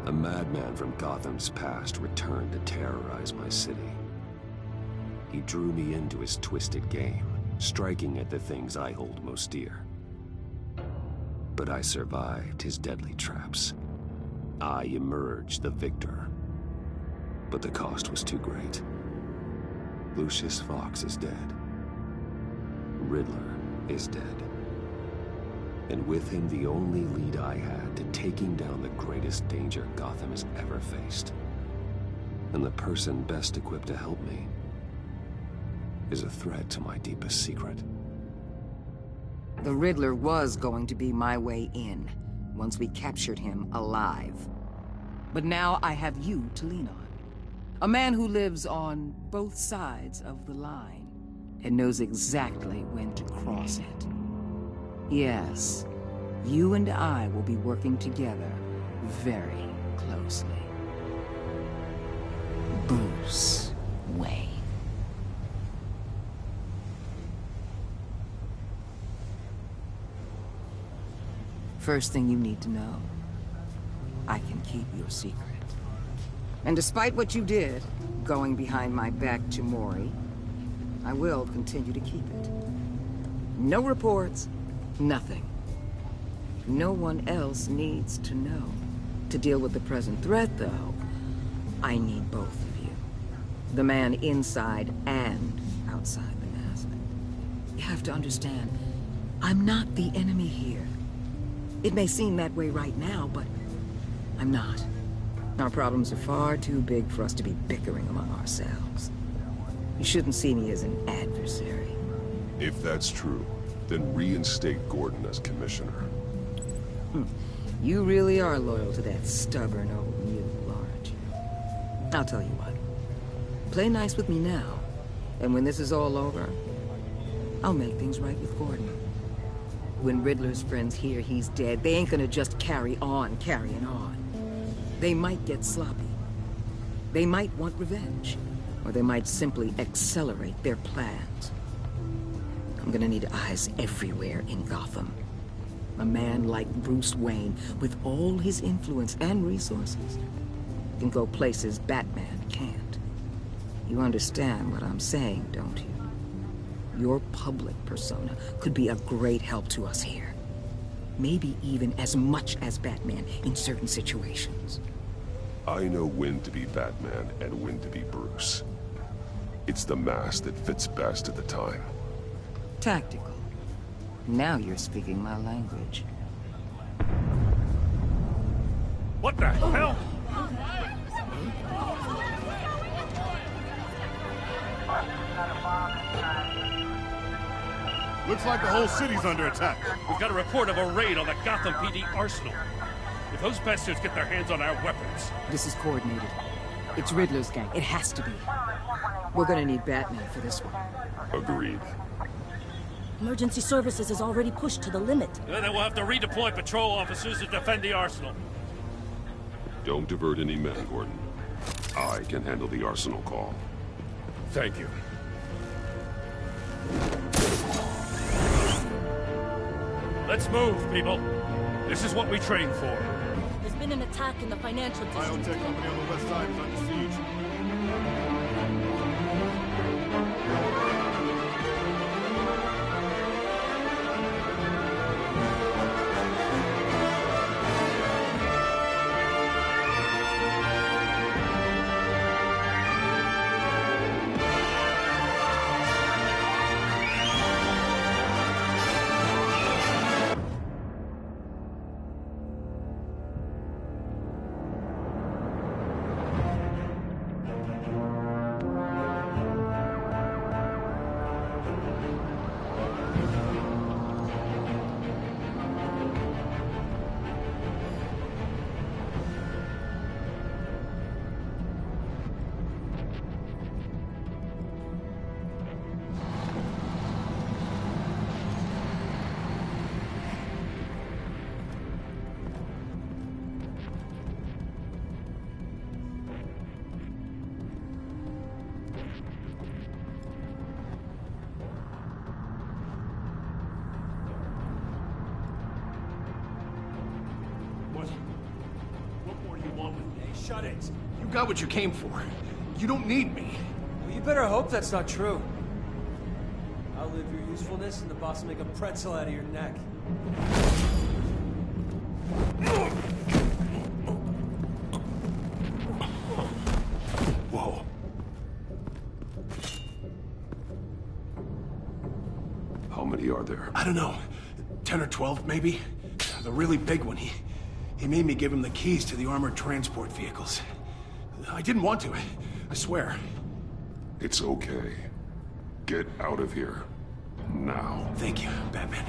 A madman from Gotham's past returned to terrorize my city. He drew me into his twisted game, striking at the things I hold most dear. But I survived his deadly traps. I emerged the victor. But the cost was too great. Lucius Fox is dead. Riddler is dead. And with him, the only lead I had to taking down the greatest danger Gotham has ever faced. And the person best equipped to help me is a threat to my deepest secret. The Riddler was going to be my way in, once we captured him alive. But now I have you to lean on. A man who lives on both sides of the line and knows exactly when to cross it. Yes, you and I will be working together very closely. Bruce Wayne. First thing you need to know, I can keep your secret. And despite what you did, going behind my back to Mori, I will continue to keep it. No reports, nothing. No one else needs to know. To deal with the present threat, though, I need both of you. The man inside and outside the mask. You have to understand, I'm not the enemy here. It may seem that way right now, but I'm not. Our problems are far too big for us to be bickering among ourselves. You shouldn't see me as an adversary. If that's true, then reinstate Gordon as commissioner. You really are loyal to that stubborn old mule, aren't you? I'll tell you what. Play nice with me now, and when this is all over, I'll make things right with Gordon. When Riddler's friends hear he's dead, they ain't gonna just carry on carrying on. They might get sloppy. They might want revenge. Or they might simply accelerate their plans. I'm gonna need eyes everywhere in Gotham. A man like Bruce Wayne, with all his influence and resources, can go places Batman can't. You understand what I'm saying, don't you? Your public persona could be a great help to us here. Maybe even as much as Batman in certain situations. I know when to be Batman and when to be Bruce. It's the mask that fits best at the time. Tactical. Now you're speaking my language. What the hell? Looks like the whole city's under attack. We've got a report of a raid on the Gotham PD arsenal. If those bastards get their hands on our weapons... This is coordinated. It's Riddler's gang. It has to be. We're gonna need Batman for this one. Agreed. Emergency services is already pushed to the limit. Then we'll have to redeploy patrol officers to defend the arsenal. Don't divert any men, Gordon. I can handle the arsenal call. Thank you. Let's move, people. This is what we trained for. There's been an attack in the financial district. Biotech company on the west side is under siege. Shut it. You got what you came for. You don't need me. Well, you better hope that's not true. I'll live your usefulness and the boss will make a pretzel out of your neck. Whoa. How many are there? I don't know. 10 or 12, maybe? The really big one, he made me give him the keys to the armored transport vehicles. I didn't want to, I swear. It's okay. Get out of here. Now. Thank you, Batman.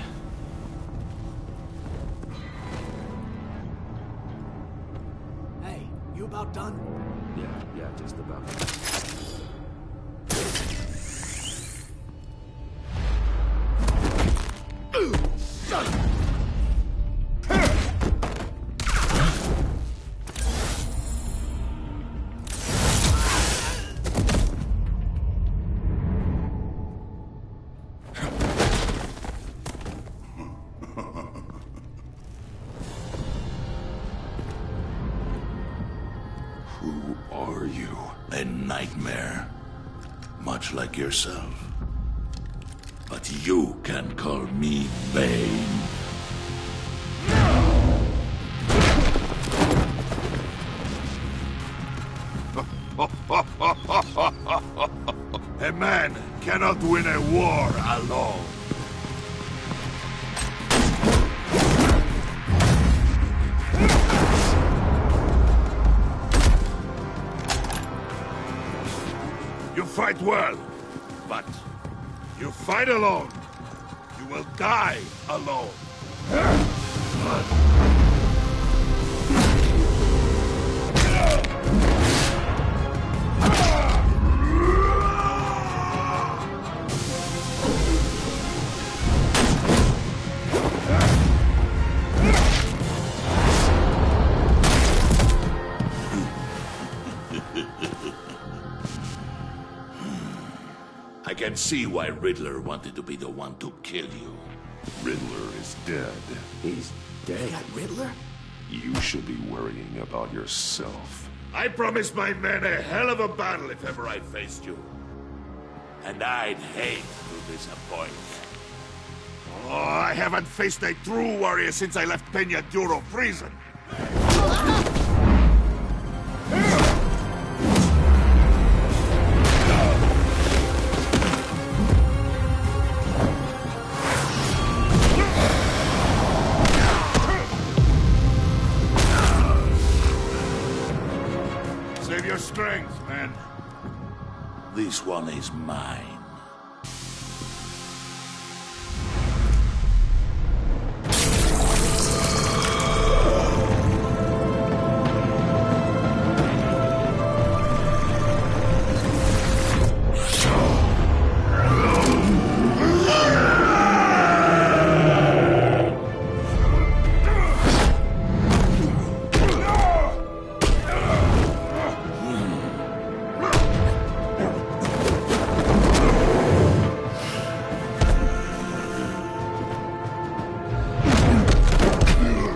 Hey, you about done? Yeah, just about. Who are you? A nightmare. Much like yourself. But you can call me Bane. A man cannot win a war alone. You fight well, but you fight alone. You will die alone. I can see why Riddler wanted to be the one to kill you. Riddler is dead. He's dead. That Riddler? You should be worrying about yourself. I promised my men a hell of a battle if ever I faced you. And I'd hate to disappoint. Oh, I haven't faced a true warrior since I left Peña Duro prison. Save your strength, man. This one is mine.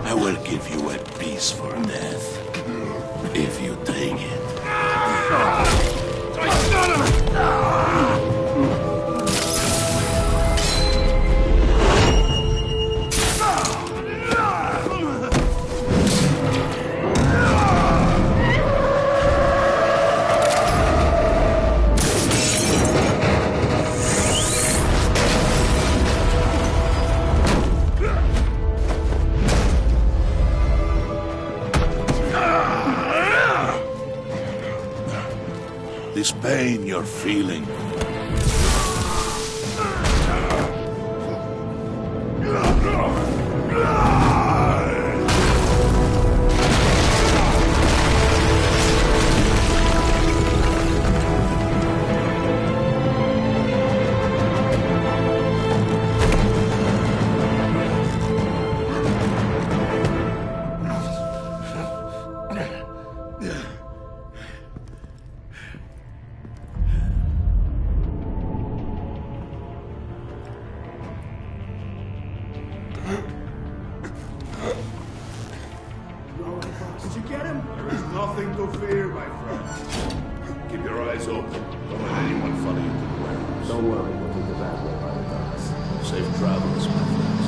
I will give you a piece for death, if you take it. This pain you're feeling. Don't worry, we'll take the bad way by the docks. Safe travels, my friends.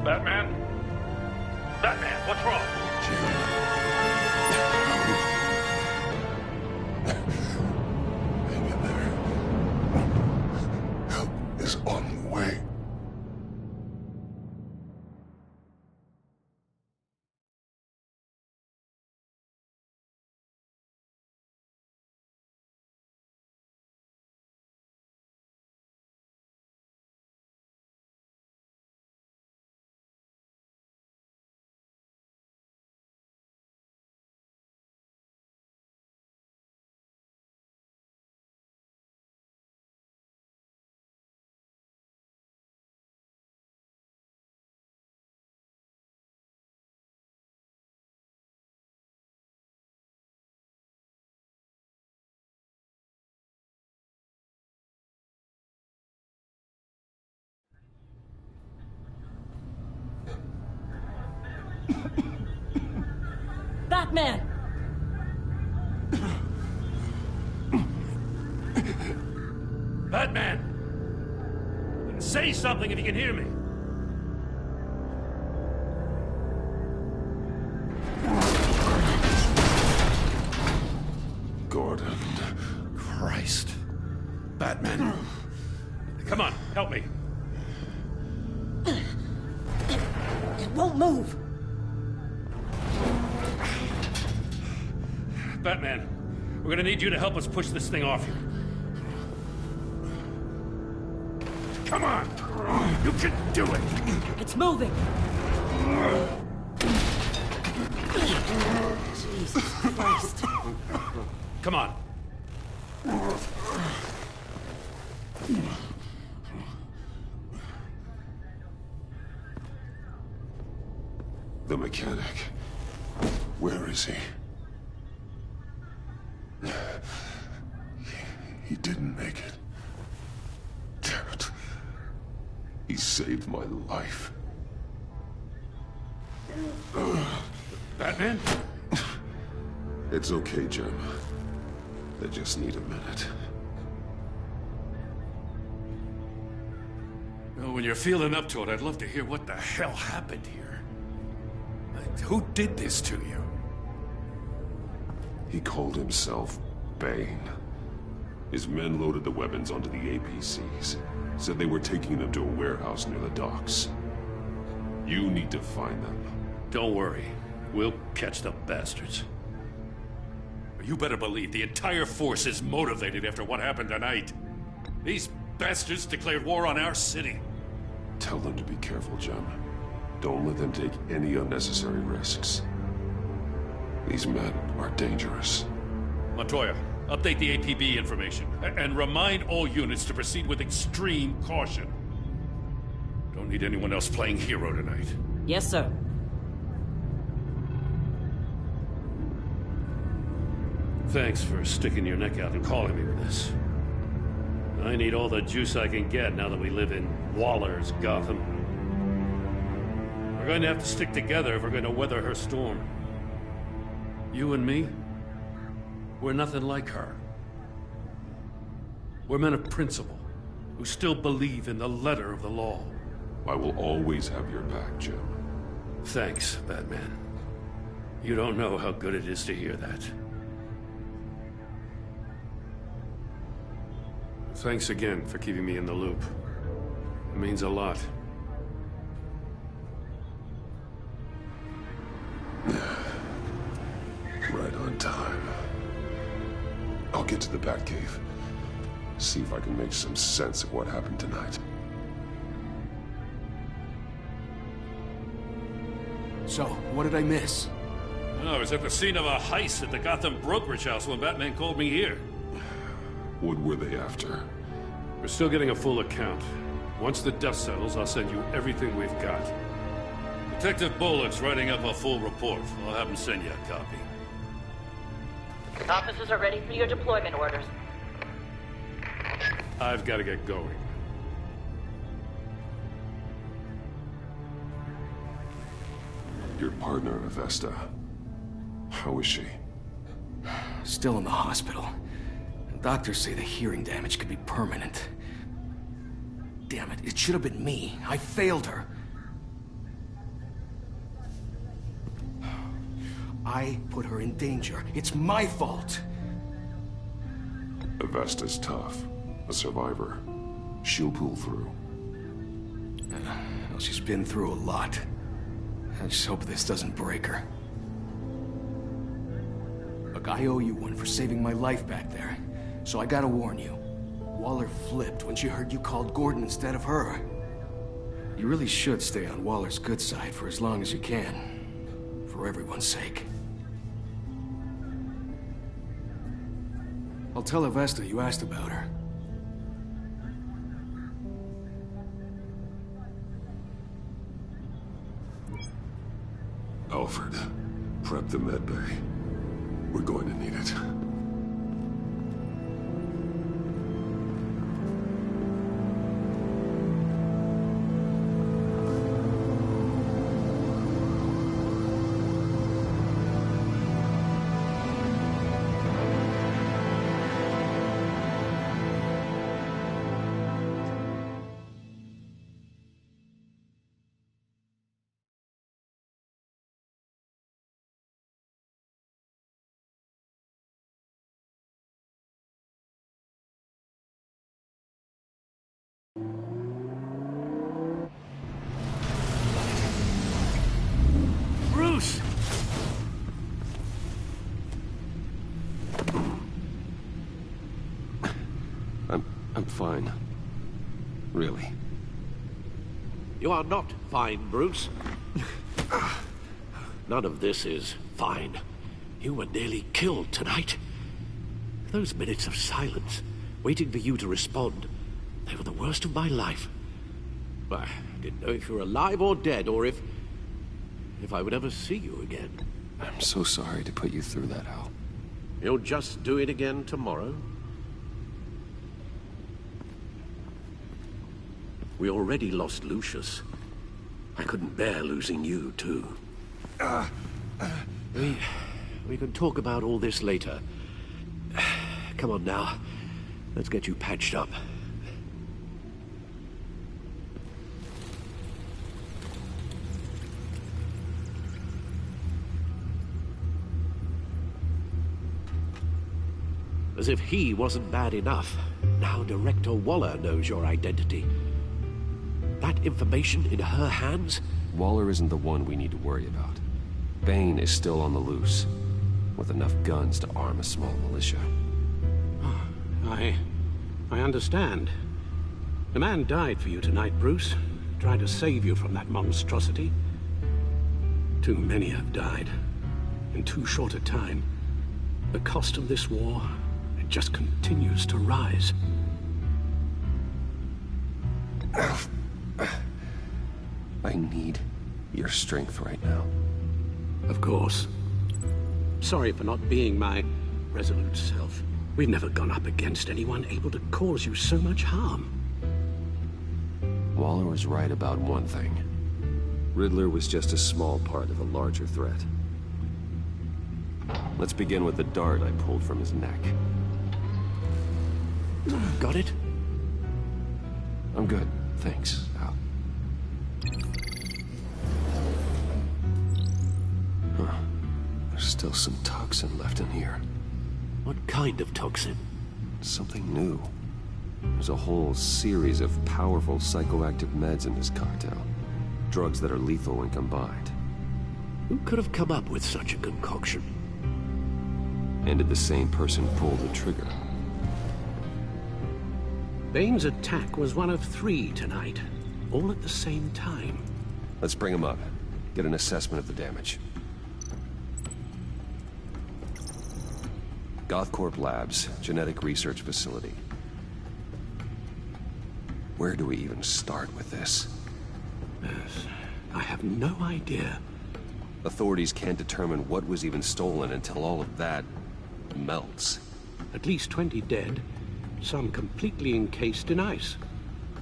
Batman? Batman, what's wrong? Hang in there. Help is on the way. Batman! Batman! Say something if you can hear me. Gordon. Christ. Batman. Come on, help me. It won't move! Batman, we're gonna need you to help us push this thing off you. Come on! You can do it! It's moving! Jesus Christ. Come on. The mechanic. Where is he? He didn't make it. Damn it. He saved my life. Batman? It's okay, Jim. I just need a minute. Well, when you're feeling up to it, I'd love to hear what the hell happened here. Like, who did this to you? He called himself Bane. His men loaded the weapons onto the APCs. Said they were taking them to a warehouse near the docks. You need to find them. Don't worry. We'll catch the bastards. You better believe the entire force is motivated after what happened tonight. These bastards declared war on our city. Tell them to be careful, Jim. Don't let them take any unnecessary risks. These men are dangerous. Montoya, update the APB information. And remind all units to proceed with extreme caution. Don't need anyone else playing hero tonight. Yes, sir. Thanks for sticking your neck out and calling me with this. I need all the juice I can get now that we live in Waller's Gotham. We're going to have to stick together if we're going to weather her storm. You and me, we're nothing like her. We're men of principle, who still believe in the letter of the law. I will always have your back, Jim. Thanks, Batman. You don't know how good it is to hear that. Thanks again for keeping me in the loop. It means a lot. Right on time. I'll get to the Batcave. See if I can make some sense of what happened tonight. So, what did I miss? I was at the scene of a heist at the Gotham brokerage house when Batman called me here. What were they after? We're still getting a full account. Once the dust settles, I'll send you everything we've got. Detective Bullock's writing up a full report. I'll have him send you a copy. Officers are ready for your deployment orders. I've got to get going. Your partner, Avesta. How is she? Still in the hospital. Doctors say the hearing damage could be permanent. Damn it, it should have been me. I failed her. I put her in danger. It's my fault. Avesta's tough. A survivor. She'll pull through. Well, she's been through a lot. I just hope this doesn't break her. Look, I owe you one for saving my life back there. So I gotta warn you. Waller flipped when she heard you called Gordon instead of her. You really should stay on Waller's good side for as long as you can. For everyone's sake. I'll tell Avesta you asked about her. Alfred, prep the med bay. We're going to need it. Bruce! I'm fine. Really. You are not fine, Bruce. None of this is fine. You were nearly killed tonight. Those minutes of silence, waiting for you to respond, they were the worst of my life. I didn't know if you were alive or dead, or if I would ever see you again. I'm so sorry to put you through that, Al. You'll just do it again tomorrow? We already lost Lucius. I couldn't bear losing you, too. We can talk about all this later. Come on now. Let's get you patched up. As if he wasn't bad enough, now Director Waller knows your identity. That information in her hands? Waller isn't the one we need to worry about. Bane is still on the loose, with enough guns to arm a small militia. I understand. The man died for you tonight, Bruce. Trying to save you from that monstrosity. Too many have died. In too short a time. The cost of this war, it just continues to rise. I need your strength right now. Of course. Sorry for not being my resolute self. We've never gone up against anyone able to cause you so much harm. Waller was right about one thing. Riddler was just a small part of a larger threat. Let's begin with the dart I pulled from his neck. Got it? I'm good, thanks, Al. Huh. There's still some toxin left in here. What kind of toxin? Something new. There's a whole series of powerful psychoactive meds in this cocktail. Drugs that are lethal when combined. Who could have come up with such a concoction? And did the same person pull the trigger? Bane's attack was one of 3 tonight, all at the same time. Let's bring him up. Get an assessment of the damage. Gothcorp Labs, genetic research facility. Where do we even start with this? Yes, I have no idea. Authorities can't determine what was even stolen until all of that melts. At least 20 dead, some completely encased in ice.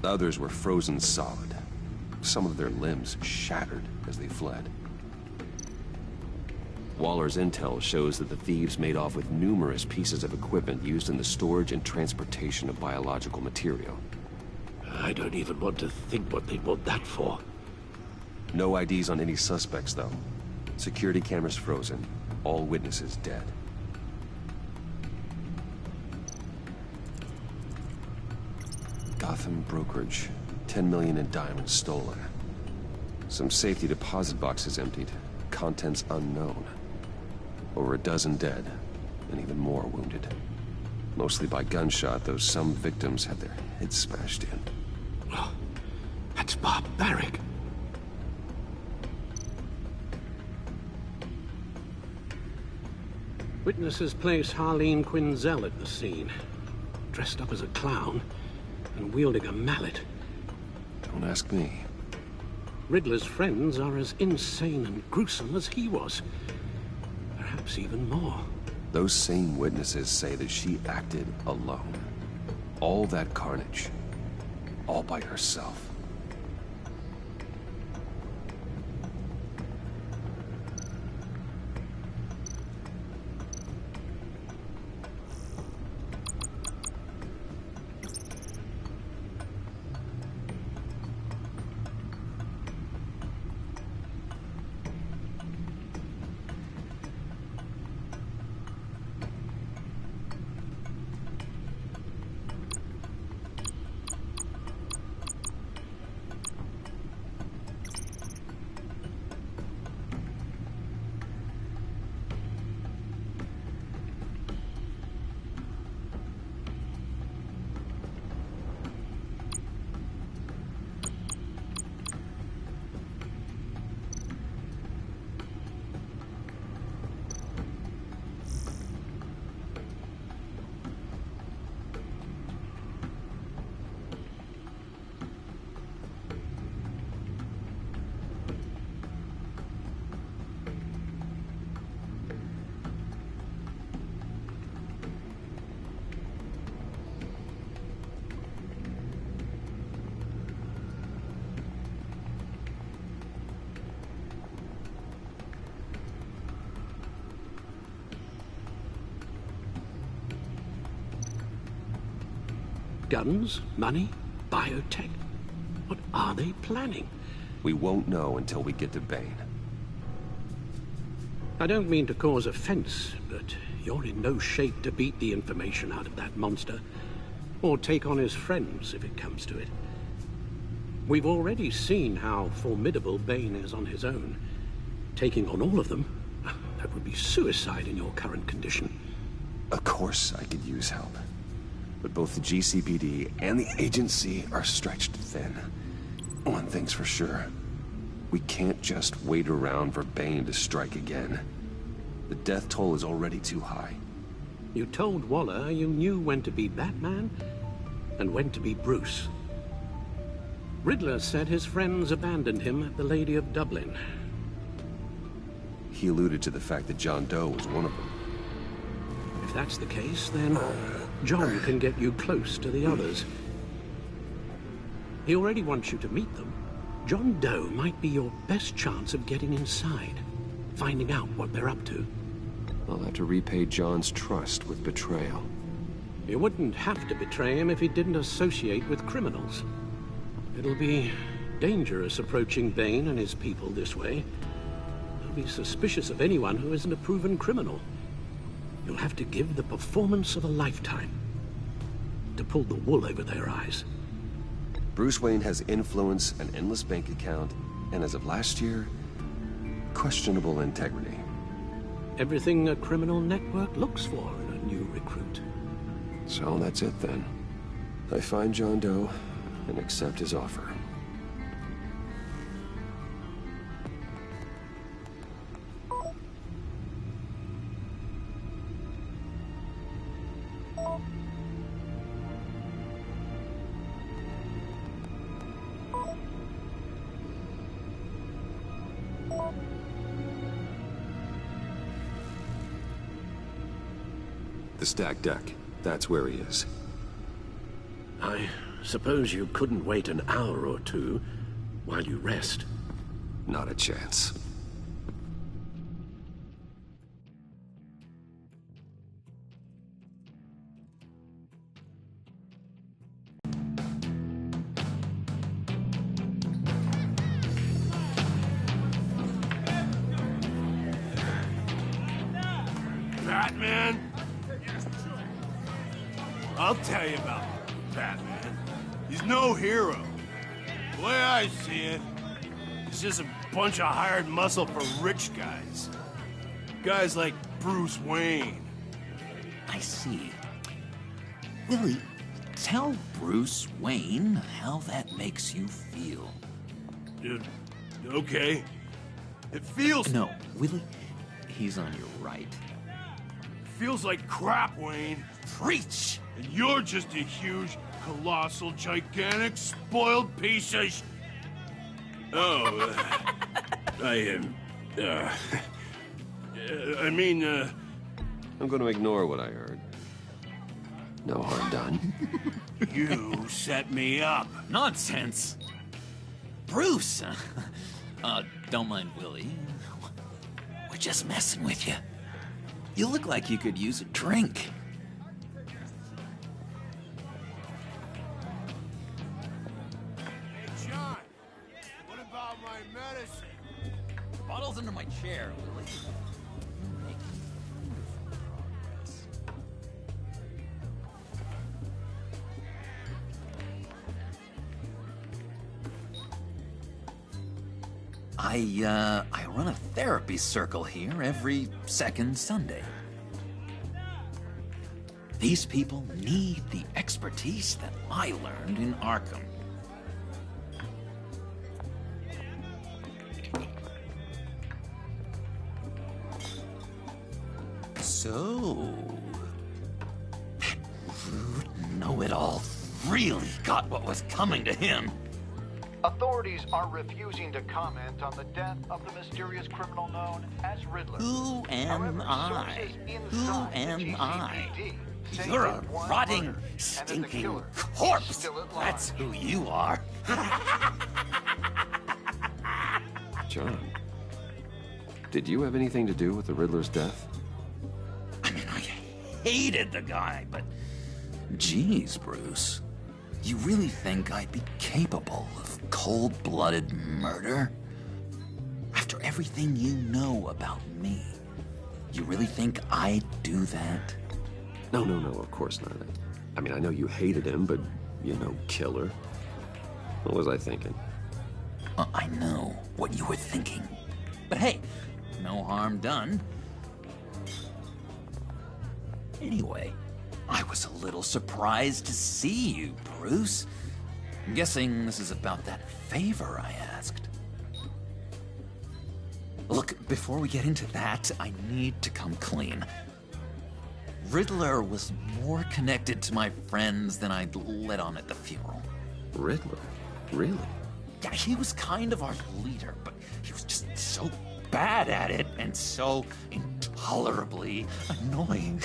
Others were frozen solid. Some of their limbs shattered as they fled. Waller's intel shows that the thieves made off with numerous pieces of equipment used in the storage and transportation of biological material. I don't even want to think what they'd want that for. No IDs on any suspects, though. Security cameras frozen. All witnesses dead. Gotham brokerage. 10 million in diamonds stolen. Some safety deposit boxes emptied. Contents unknown. Over a dozen dead, and even more wounded. Mostly by gunshot, though some victims had their heads smashed in. Oh, that's barbaric. Witnesses place Harleen Quinzel at the scene, dressed up as a clown and wielding a mallet. Don't ask me. Riddler's friends are as insane and gruesome as he was. Perhaps even more. Those same witnesses say that she acted alone. All that carnage. All by herself. Guns, money, biotech. What are they planning? We won't know until we get to Bane. I don't mean to cause offense, but you're in no shape to beat the information out of that monster, or take on his friends if it comes to it. We've already seen how formidable Bane is on his own. Taking on all of them, that would be suicide in your current condition. Of course I could use help. But both the GCPD and the agency are stretched thin. One thing's for sure. We can't just wait around for Bane to strike again. The death toll is already too high. You told Waller you knew when to be Batman and when to be Bruce. Riddler said his friends abandoned him at the Lady of Dublin. He alluded to the fact that John Doe was one of them. If that's the case, then John can get you close to the others. He already wants you to meet them. John Doe might be your best chance of getting inside, finding out what they're up to. I'll have to repay John's trust with betrayal. You wouldn't have to betray him if he didn't associate with criminals. It'll be dangerous approaching Bane and his people this way. They'll be suspicious of anyone who isn't a proven criminal. You'll have to give the performance of a lifetime to pull the wool over their eyes. Bruce Wayne has influence, an endless bank account, and as of last year, questionable integrity. Everything a criminal network looks for in a new recruit. So that's it then. I find John Doe and accept his offer. The stacked deck. That's where he is. I suppose you couldn't wait an hour or two while you rest? Not a chance. Batman? I'll tell you about Batman. He's no hero. The way I see it, he's just a bunch of hired muscle for rich guys. Guys like Bruce Wayne. I see. Willie, tell Bruce Wayne how that makes you feel. Dude, okay. It feels... No, Willie, he's on your right. Feels like crap, Wayne. Preach! And you're just a huge, colossal, gigantic, spoiled piece of I'm gonna ignore what I heard. No harm done. You set me up. Nonsense! Bruce! Don't mind Willie. We're just messing with you. You look like you could use a drink. Hey, John. What about my medicine? The bottle's under my chair, Willie. I run a therapy circle here every second Sunday. These people need the expertise that I learned in Arkham. So, that rude know-it-all really got what was coming to him. Authorities are refusing to comment on the death of the mysterious criminal known as Riddler. Who am I? Who am I? You're a rotting, stinking corpse. That's who you are. John, did you have anything to do with the Riddler's death? I mean, I hated the guy, but... Geez, Bruce. You really think I'd be capable of cold-blooded murder? After everything you know about me, you really think I'd do that? No, of course not. I mean, I know you hated him, but, you know, killer. What was I thinking? I know what you were thinking. But hey, no harm done. Anyway, I was a little surprised to see you, Bruce. I'm guessing this is about that favor I asked. Look, before we get into that, I need to come clean. Riddler was more connected to my friends than I'd let on at the funeral. Riddler? Really? Yeah, he was kind of our leader, but he was just so bad at it and so intolerably annoying.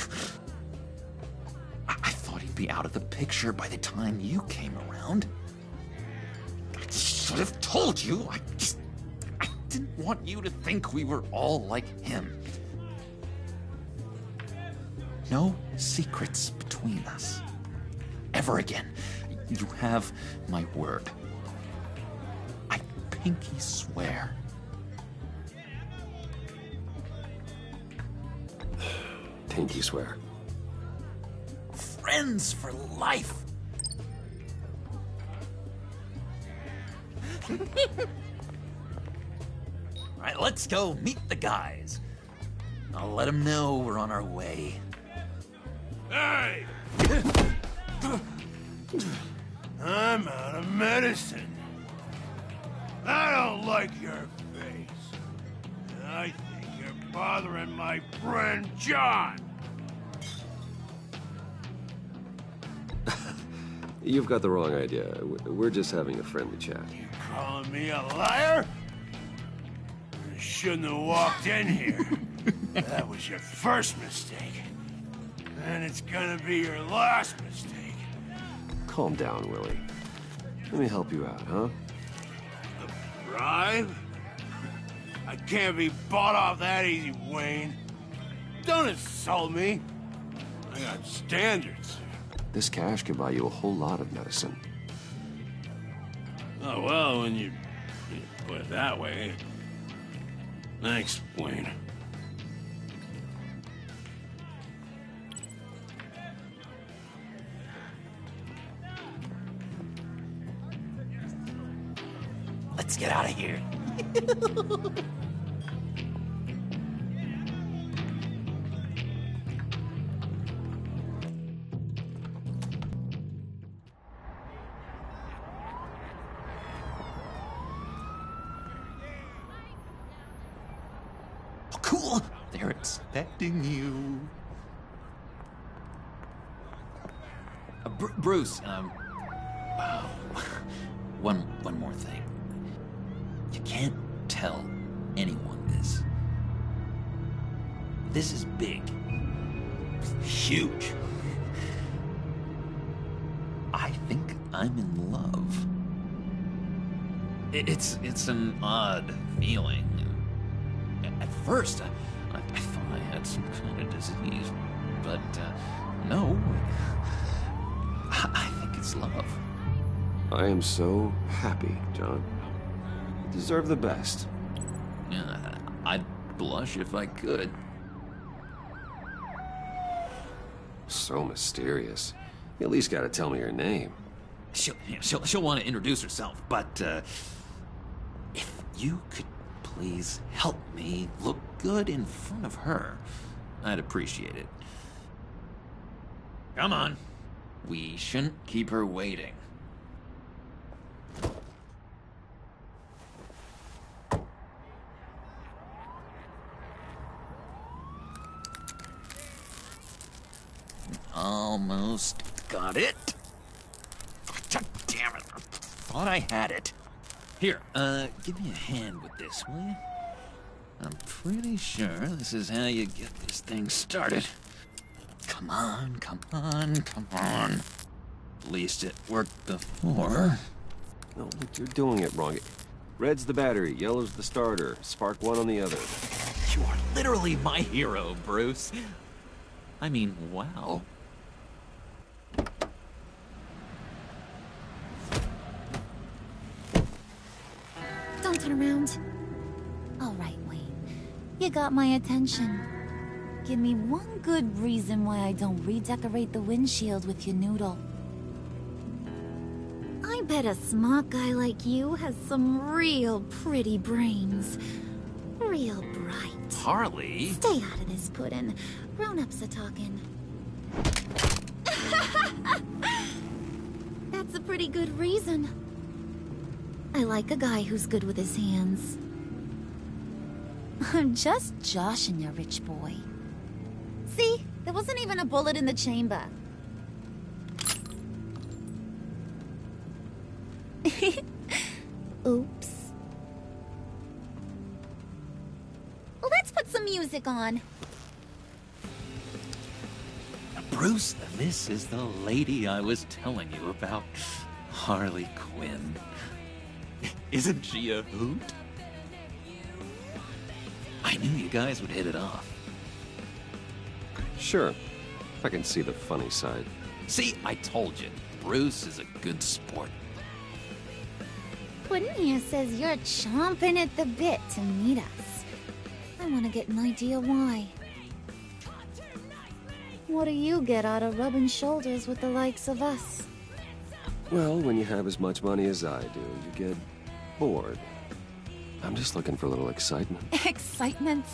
I thought he'd be out of the picture by the time you came around. I should have told you. I didn't want you to think we were all like him. No secrets between us. Ever again. You have my word. I pinky swear. Pinky swear. Friends for life. All right, let's go meet the guys. I'll let them know we're on our way. Hey! I'm out of medicine. I don't like your face. I think you're bothering my friend John. You've got the wrong idea. We're just having a friendly chat. You calling me a liar? You shouldn't have walked in here. That was your first mistake. And it's gonna be your last mistake. Calm down, Willie. Let me help you out, huh? A bribe? I can't be bought off that easy, Wayne. Don't insult me. I got standards. This cash can buy you a whole lot of medicine. Oh, well, when you put it that way. Thanks, Wayne. Let's get out of here. Oh, cool. They're expecting you. Bruce, one more thing. You can't tell anyone this. This is big. Huge. I think I'm in love. It's an odd feeling. At first, I thought I had some kind of disease, but no. I think it's love. I am so happy, John. You deserve the best. Yeah, I'd blush if I could. So mysterious. You at least gotta tell me her name. She'll want to introduce herself, but if you could please help me look good in front of her, I'd appreciate it. Come on. We shouldn't keep her waiting. Almost got it. God damn it. I thought I had it. Here, give me a hand with this, will you? I'm pretty sure this is how you get this thing started. Come on, come on, come on. At least it worked before. No, look, you're doing it wrong. Red's the battery, yellow's the starter. Spark one on the other. You are literally my hero, Bruce. I mean, wow. Don't turn around. All right, Wayne. You got my attention. Give me one good reason why I don't redecorate the windshield with your noodle. I bet a smart guy like you has some real pretty brains. Real bright. Harley? Stay out of this, Puddin'. Grown-ups are talking. That's a pretty good reason. I like a guy who's good with his hands. I'm just joshing you, rich boy. See? There wasn't even a bullet in the chamber. Oops. Let's put some music on. Bruce, this is the lady I was telling you about. Harley Quinn. Isn't she a hoot? I knew you guys would hit it off. Sure. If I can see the funny side. See, I told you. Bruce is a good sport. Puddin' here says you're chomping at the bit to meet us. I want to get an idea why. What do you get out of rubbing shoulders with the likes of us? Well, when you have as much money as I do, you get bored. I'm just looking for a little excitement. Excitement?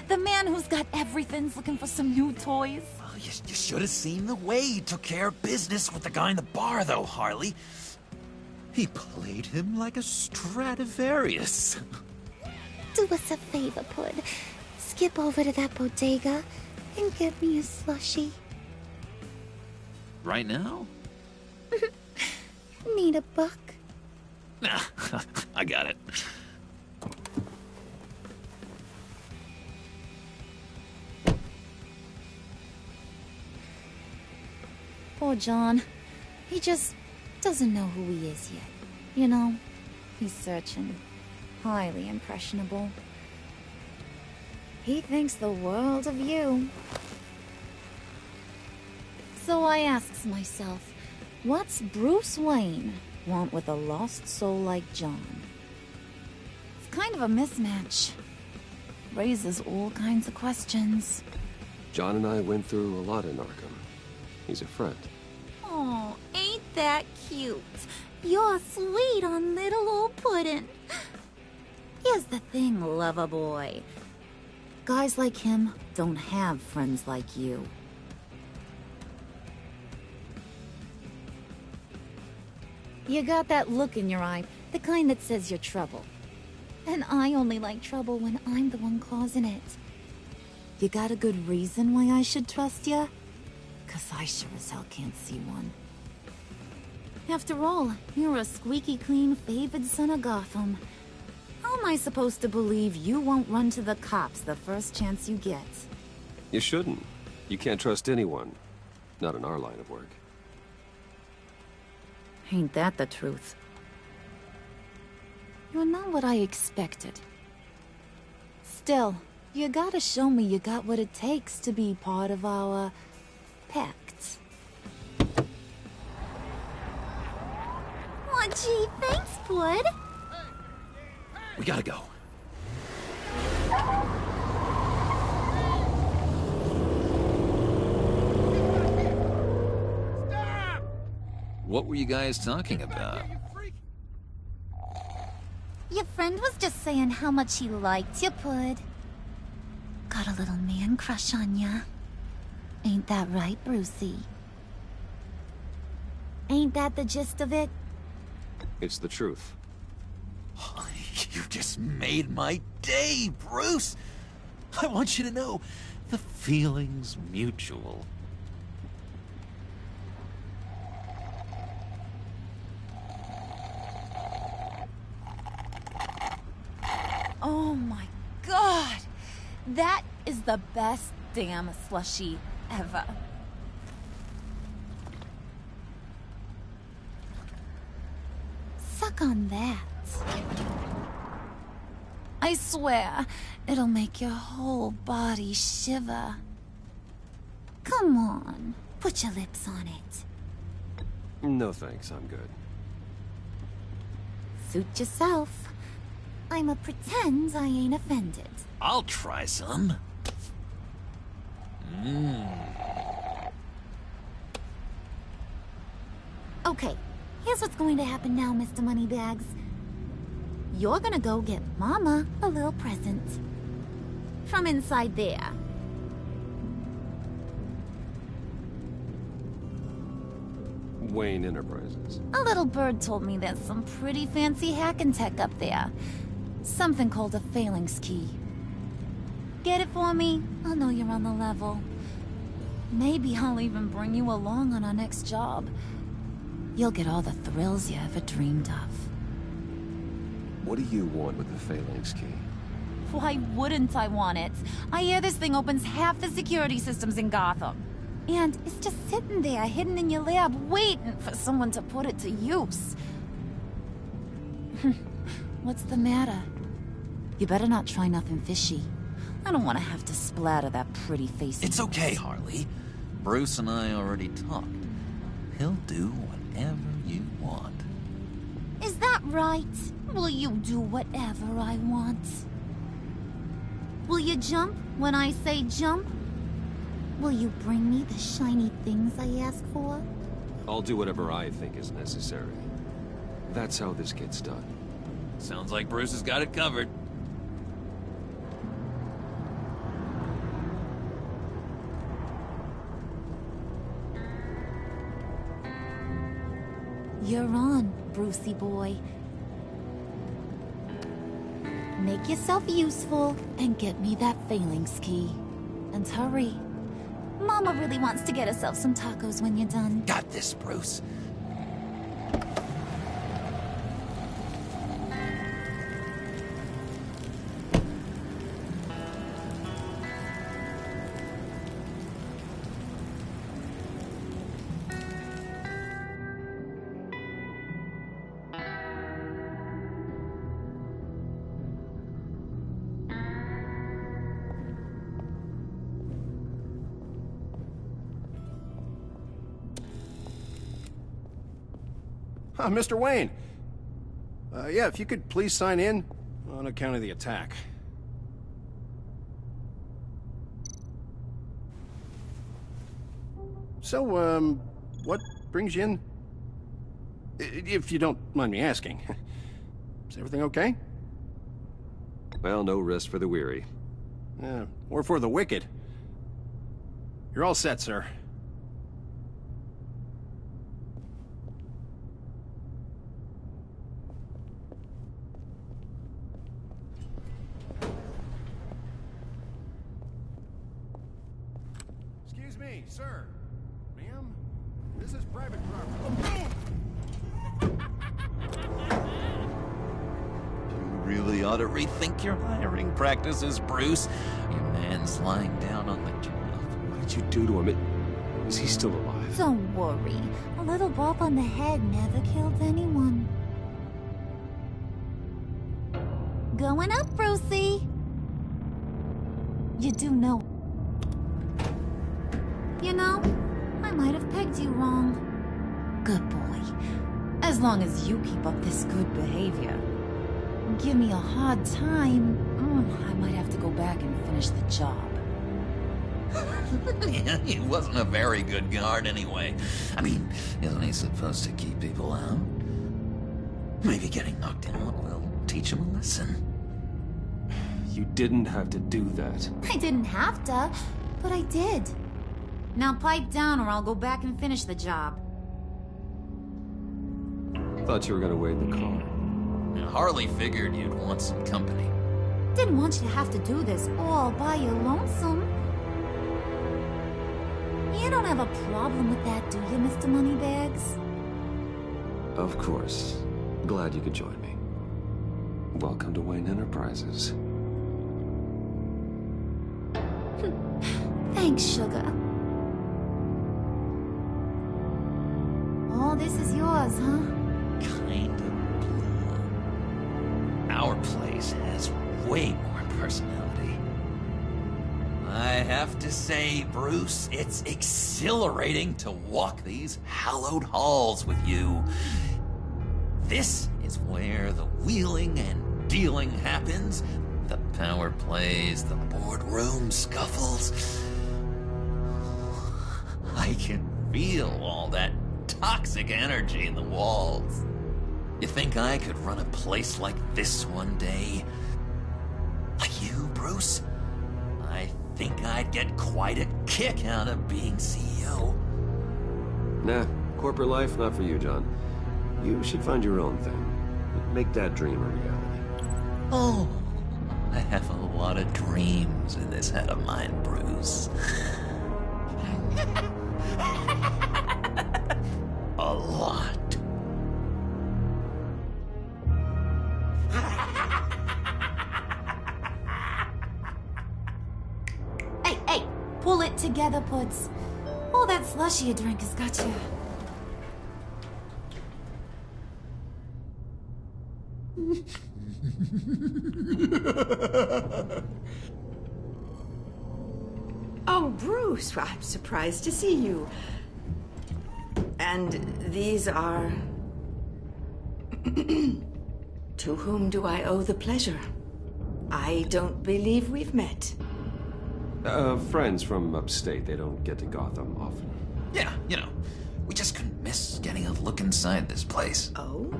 The man who's got everything's looking for some new toys? Well, you should have seen the way he took care of business with the guy in the bar, though, Harley. He played him like a Stradivarius. Do us a favor, Pud. Skip over to that bodega and get me a slushie. Right now? Need a buck? Nah, I got it. Poor John. He just doesn't know who he is yet. You know, he's searching. Highly impressionable. He thinks the world of you. So I asks myself, what's Bruce Wayne want with a lost soul like John? It's kind of a mismatch. Raises all kinds of questions. John and I went through a lot in Arkham. He's a friend. Oh, ain't that cute? You're sweet on little old puddin'. Here's the thing, lover boy. Guys like him don't have friends like you. You got that look in your eye, the kind that says you're trouble. And I only like trouble when I'm the one causing it. You got a good reason why I should trust you? 'Cause I sure as hell can't see one. After all, you're a squeaky clean favored son of Gotham. How am I supposed to believe you won't run to the cops the first chance you get? You shouldn't. You can't trust anyone. Not in our line of work. Ain't that the truth? You're not what I expected. Still, you gotta show me you got what it takes to be part of our pact. Aw, gee, thanks, Bud. We gotta go. What were you guys talking about? Your friend was just saying how much he liked you, Pud. Got a little man crush on ya. Ain't that right, Brucey? Ain't that the gist of it? It's the truth. You just made my day, Bruce! I want you to know, the feeling's mutual. Oh my god! That is the best damn slushie ever. Suck on that. I swear, it'll make your whole body shiver. Come on, put your lips on it. No thanks, I'm good. Suit yourself. I'ma pretend I ain't offended. I'll try some. Okay, here's what's going to happen now, Mr. Moneybags. You're gonna go get Mama a little present. From inside there. Wayne Enterprises. A little bird told me there's some pretty fancy hacking tech up there. Something called a phalanx key. Get it for me? I'll know you're on the level. Maybe I'll even bring you along on our next job. You'll get all the thrills you ever dreamed of. What do you want with the phalanx key? Why wouldn't I want it? I hear this thing opens half the security systems in Gotham. And it's just sitting there, hidden in your lab, waiting for someone to put it to use. What's the matter? You better not try nothing fishy. I don't want to have to splatter that pretty face. It's okay, Harley. Bruce and I already talked. He'll do whatever you want. Is that right? Will you do whatever I want? Will you jump when I say jump? Will you bring me the shiny things I ask for? I'll do whatever I think is necessary. That's how this gets done. Sounds like Bruce has got it covered. You're on, Brucey boy. Make yourself useful and get me that phalanx key. And hurry. Mama really wants to get herself some tacos when you're done. Got this, Bruce. Mr. Wayne. Yeah, if you could please sign in on account of the attack. So, what brings you in? If you don't mind me asking. Is everything okay? Well, no rest for the weary. Or for the wicked. You're all set, sir. Excuse me, sir. Ma'am? This is private property. You really ought to rethink your hiring practices, Bruce. Your man's lying down on the job. What did you do to him? Is he still alive? Don't worry. A little bump on the head never killed anyone. Going up, Brucey. You do know. You know, I might have pegged you wrong. Good boy. As long as you keep up this good behavior. Give me a hard time, I might have to go back and finish the job. He wasn't a very good guard anyway. I mean, isn't he supposed to keep people out? Maybe getting knocked out will teach him a lesson. You didn't have to do that. I didn't have to, but I did. Now pipe down or I'll go back and finish the job. Thought you were gonna wait in the car. Harley figured you'd want some company. Didn't want you to have to do this all by your lonesome. You don't have a problem with that, do you, Mr. Moneybags? Of course. Glad you could join me. Welcome to Wayne Enterprises. Thanks, sugar. All this is yours, huh? Kind of blue. Our place has way more personality. I have to say, Bruce, it's exhilarating to walk these hallowed halls with you. This is where the wheeling and dealing happens. The power plays, the boardroom scuffles. I can feel all that toxic energy in the walls. You think I could run a place like this one day? Like you, Bruce? I think I'd get quite a kick out of being CEO. Nah, corporate life, not for you, John. You should find your own thing. Make that dream a reality. Oh, I have a lot of dreams in this head of mine, Bruce. A lot. Hey, pull it together, Puds. All that slushy you drink has got you. Oh, Bruce, I'm surprised to see you. And these are... To whom do I owe the pleasure? I don't believe we've met. Friends from upstate. They don't get to Gotham often. Yeah, you know, we just couldn't miss getting a look inside this place. Oh?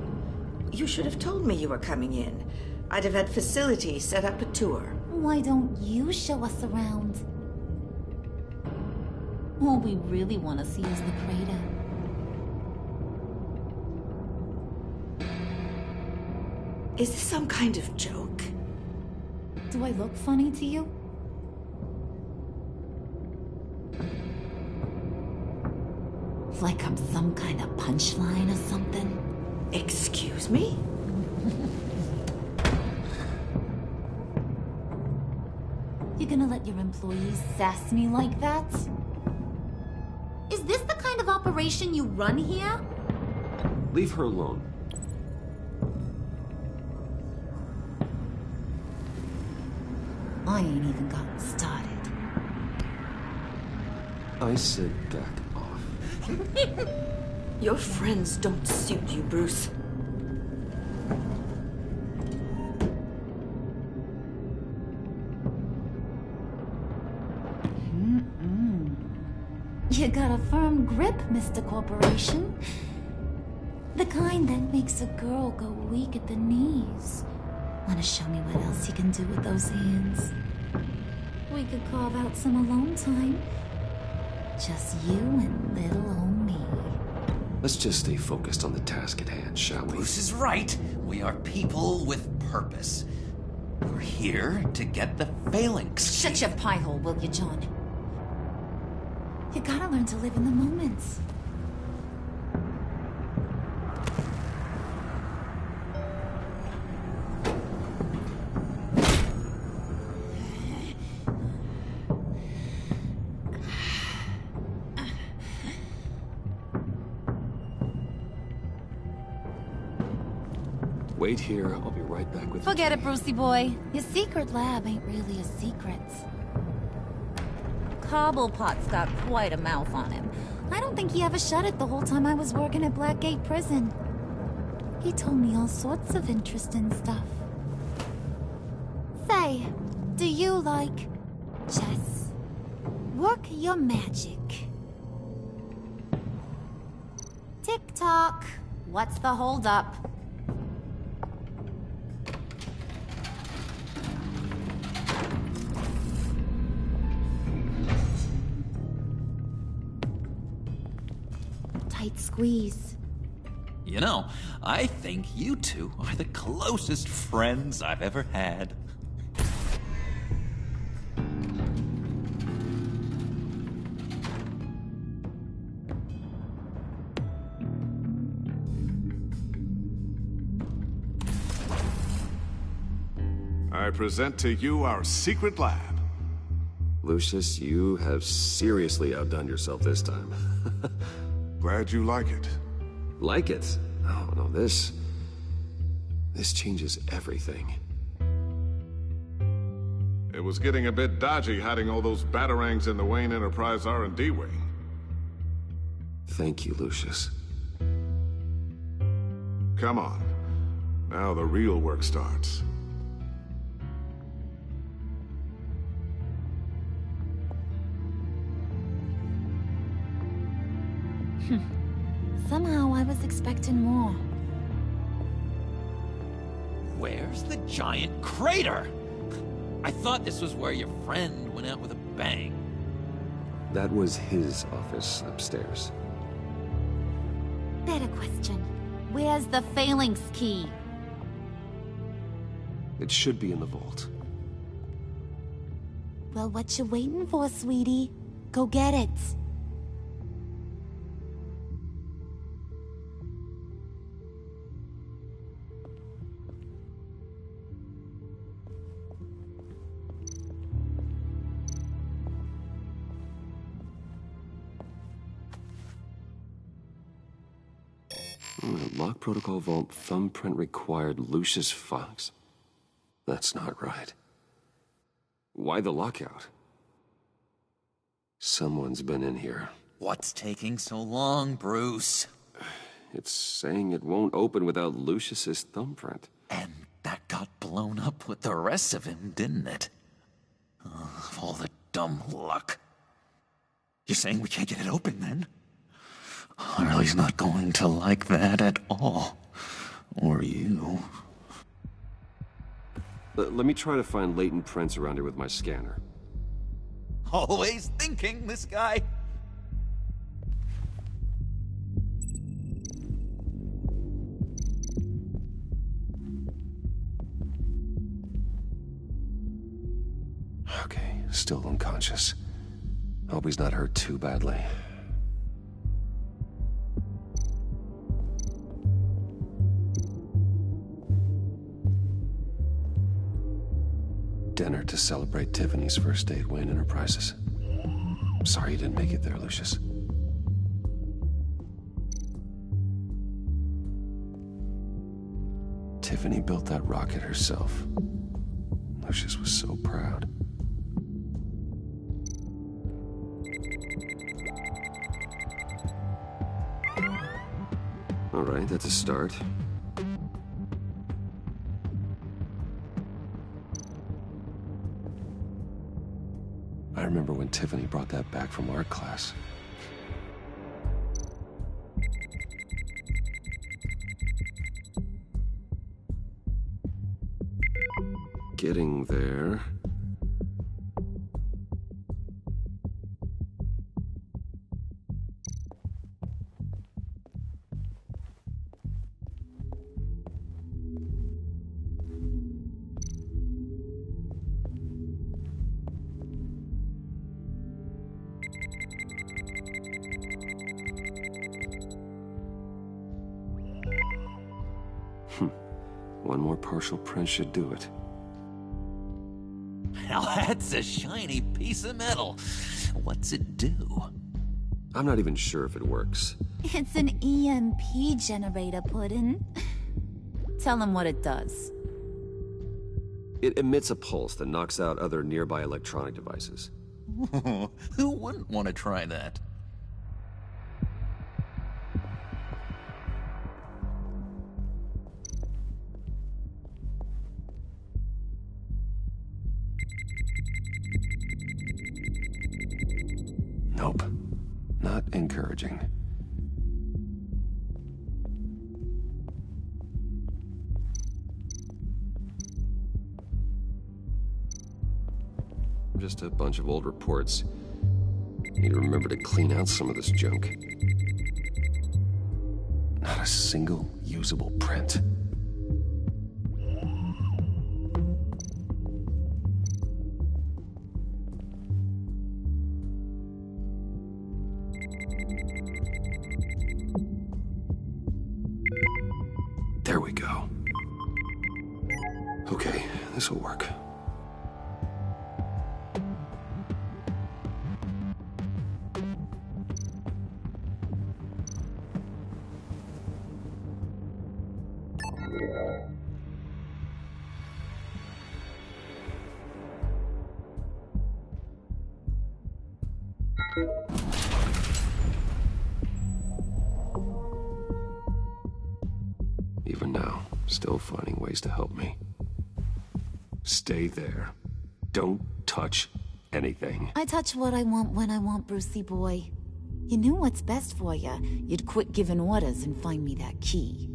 You should have told me you were coming in. I'd have had facilities set up a tour. Why don't you show us around? All we really want to see is the crater. Is this some kind of joke? Do I look funny to you? Like I'm some kind of punchline or something? Excuse me? You gonna let your employees sass me like that? Is this the kind of operation you run here? Leave her alone. I ain't even gotten started. I said back off. Your friends don't suit you, Bruce. You got a firm grip, Mr. Corporation. The kind that makes a girl go weak at the knees. Wanna show me what else you can do with those hands? We could carve out some alone time. Just you and little old me. Let's just stay focused on the task at hand, shall we? Bruce is right. We are people with purpose. We're here to get the phalanx. Shut your pie hole, will you, John? You gotta learn to live in the moments. Wait here, I'll be right back with you. Forget it, Brucey boy. Your secret lab ain't really a secret. Cobblepot's got quite a mouth on him. I don't think he ever shut it the whole time I was working at Blackgate Prison. He told me all sorts of interesting stuff. Say, do you like chess? Work your magic. Tick-tock. What's the holdup? Tight squeeze. You know, I think you two are the closest friends I've ever had. I present to you our secret lab. Lucius, you have seriously outdone yourself this time. Glad you like it. Like it? Oh, no, this changes everything. It was getting a bit dodgy hiding all those batarangs in the Wayne Enterprise R&D wing. Thank you, Lucius. Come on. Now the real work starts. Somehow I was expecting more. Where's the giant crater? I thought this was where your friend went out with a bang. That was his office upstairs. Better question. Where's the phalanx key? It should be in the vault. Well, what you waiting for, sweetie? Go get it. Lock protocol vault thumbprint required Lucius Fox. That's not right. Why the lockout? Someone's been in here. What's taking so long, Bruce? It's saying it won't open without Lucius's thumbprint. And that got blown up with the rest of him, didn't it? Of all the dumb luck. You're saying we can't get it open, then? Harley's not going to like that at all. Or you. Let me try to find latent prints around here with my scanner. Always thinking, this guy. Okay, still unconscious. Hope he's not hurt too badly. Dinner to celebrate Tiffany's first date, Wayne Enterprises. Sorry you didn't make it there, Lucius. Tiffany built that rocket herself. Lucius was so proud. All right, that's a start. I remember when Tiffany brought that back from art class. Getting there. One more partial print should do it. Now that's a shiny piece of metal. What's it do? I'm not even sure if it works. It's an EMP generator, Puddin'. Tell him what it does. It emits a pulse that knocks out other nearby electronic devices. Who wouldn't want to try that? Nope. Not encouraging. Just a bunch of old reports. Need to remember to clean out some of this junk. Not a single usable print. There we go. Okay, this will work. Even now, still finding ways to help me. Stay there. Don't touch anything. I touch what I want when I want, Brucey boy. You knew what's best for you. You'd quit giving orders and find me that key.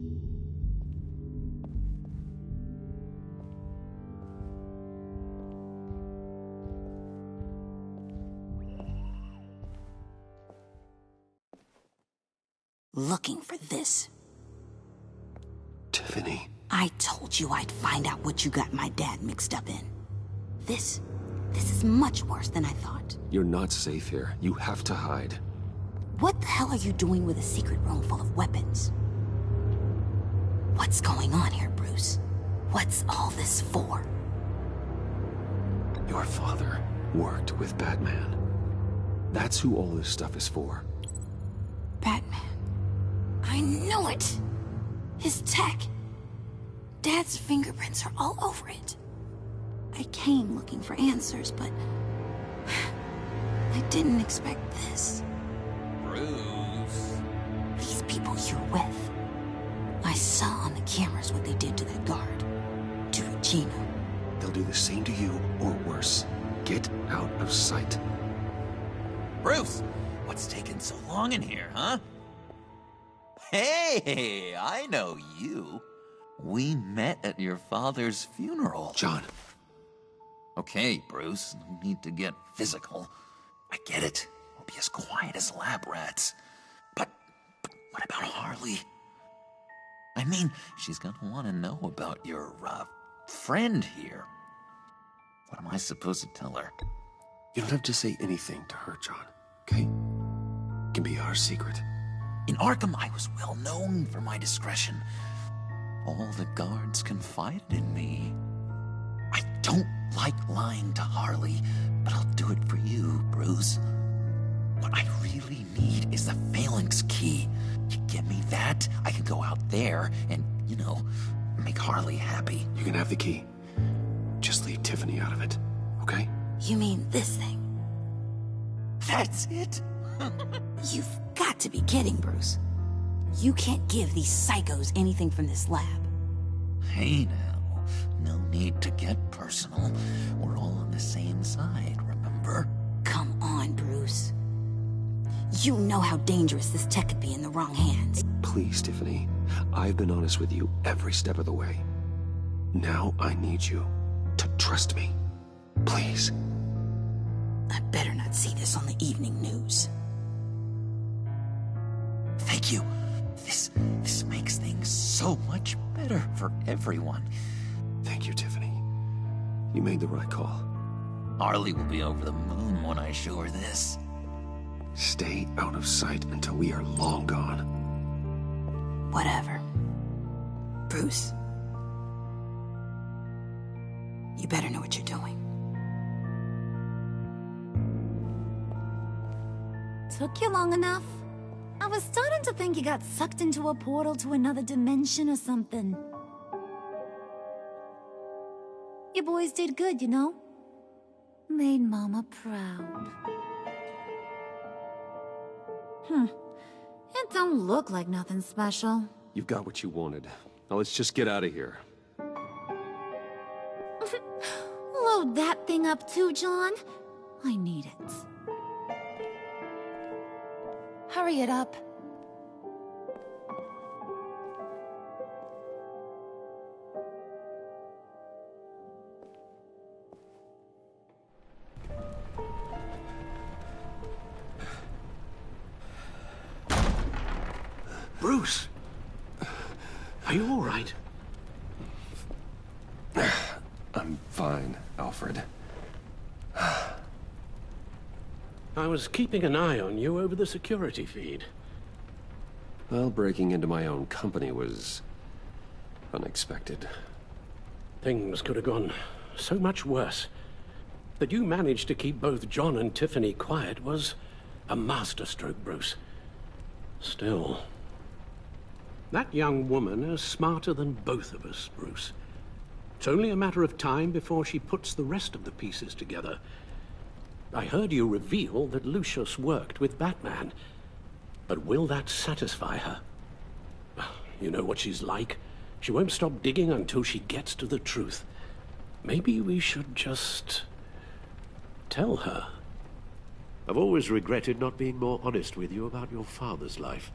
Looking for this. Tiffany. I told you I'd find out what you got my dad mixed up in. This is much worse than I thought. You're not safe here. You have to hide. What the hell are you doing with a secret room full of weapons? What's going on here, Bruce? What's all this for? Your father worked with Batman. That's who all this stuff is for. Batman. I knew it! His tech. Dad's fingerprints are all over it. I came looking for answers, but I didn't expect this. Bruce. These people you're with. I saw on the cameras what they did to that guard. To Regina. They'll do the same to you, or worse. Get out of sight. Bruce, what's taking so long in here, huh? Hey, I know you. We met at your father's funeral. John. Okay, Bruce, no need to get physical. I get it. We'll be as quiet as lab rats. But what about Harley? I mean, she's gonna want to know about your, friend here. What am I supposed to tell her? You don't have to say anything to her, John, okay? It can be our secret. In Arkham, I was well known for my discretion. All the guards confided in me. I don't like lying to Harley, but I'll do it for you, Bruce. What I really need is the phalanx key. You give me that, I can go out there and, make Harley happy. You can have the key. Just leave Tiffany out of it, okay? You mean this thing? That's it? You've got to be kidding, Bruce. You can't give these psychos anything from this lab. Hey now, no need to get personal. We're all on the same side, remember? Come on, Bruce. You know how dangerous this tech could be in the wrong hands. Please, Tiffany. I've been honest with you every step of the way. Now I need you to trust me. Please. I better not see this on the evening news. Thank you. This makes things so much better for everyone. Thank you, Tiffany. You made the right call. Harley will be over the moon when I show her this. Stay out of sight until we are long gone. Whatever. Bruce. You better know what you're doing. Took you long enough? I was starting to think you got sucked into a portal to another dimension or something. You boys did good, you know? Made Mama proud. It don't look like nothing special. You've got what you wanted. Now let's just get out of here. Load that thing up too, John. I need it. Hurry it up. Bruce! Are you all right? I'm fine, Alfred. I was keeping an eye on you over the security feed. Well, breaking into my own company was unexpected. Things could have gone so much worse. That you managed to keep both John and Tiffany quiet was a masterstroke, Bruce. Still, that young woman is smarter than both of us, Bruce. It's only a matter of time before she puts the rest of the pieces together. I heard you reveal that Lucius worked with Batman. But will that satisfy her? You know what she's like. She won't stop digging until she gets to the truth. Maybe we should just tell her. I've always regretted not being more honest with you about your father's life.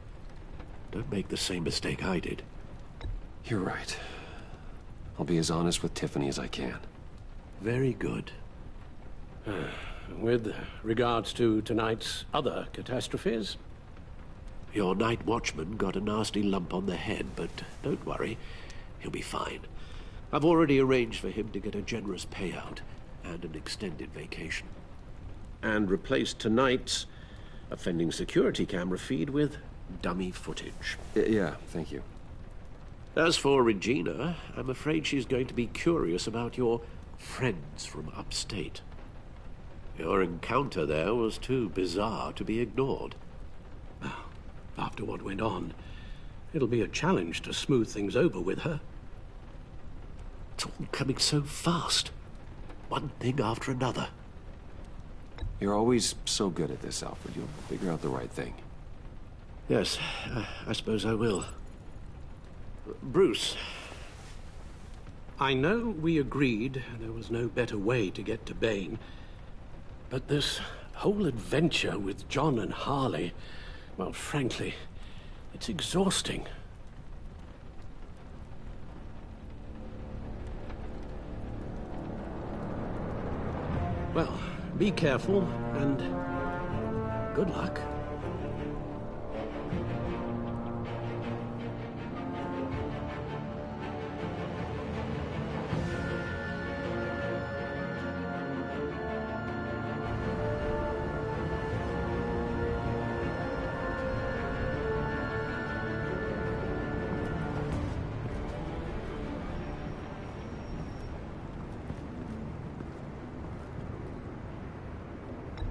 Don't make the same mistake I did. You're right. I'll be as honest with Tiffany as I can. Very good. With regards to tonight's other catastrophes? Your night watchman got a nasty lump on the head, but don't worry. He'll be fine. I've already arranged for him to get a generous payout and an extended vacation. And replaced tonight's offending security camera feed with dummy footage. Yeah, thank you. As for Regina, I'm afraid she's going to be curious about your friends from upstate. Your encounter there was too bizarre to be ignored. After what went on, it'll be a challenge to smooth things over with her. It's all coming so fast. One thing after another. You're always so good at this, Alfred. You'll figure out the right thing. Yes, I suppose I will. Bruce. I know we agreed there was no better way to get to Bane, but this whole adventure with John and Harley, well, frankly, it's exhausting. Well, be careful, and good luck.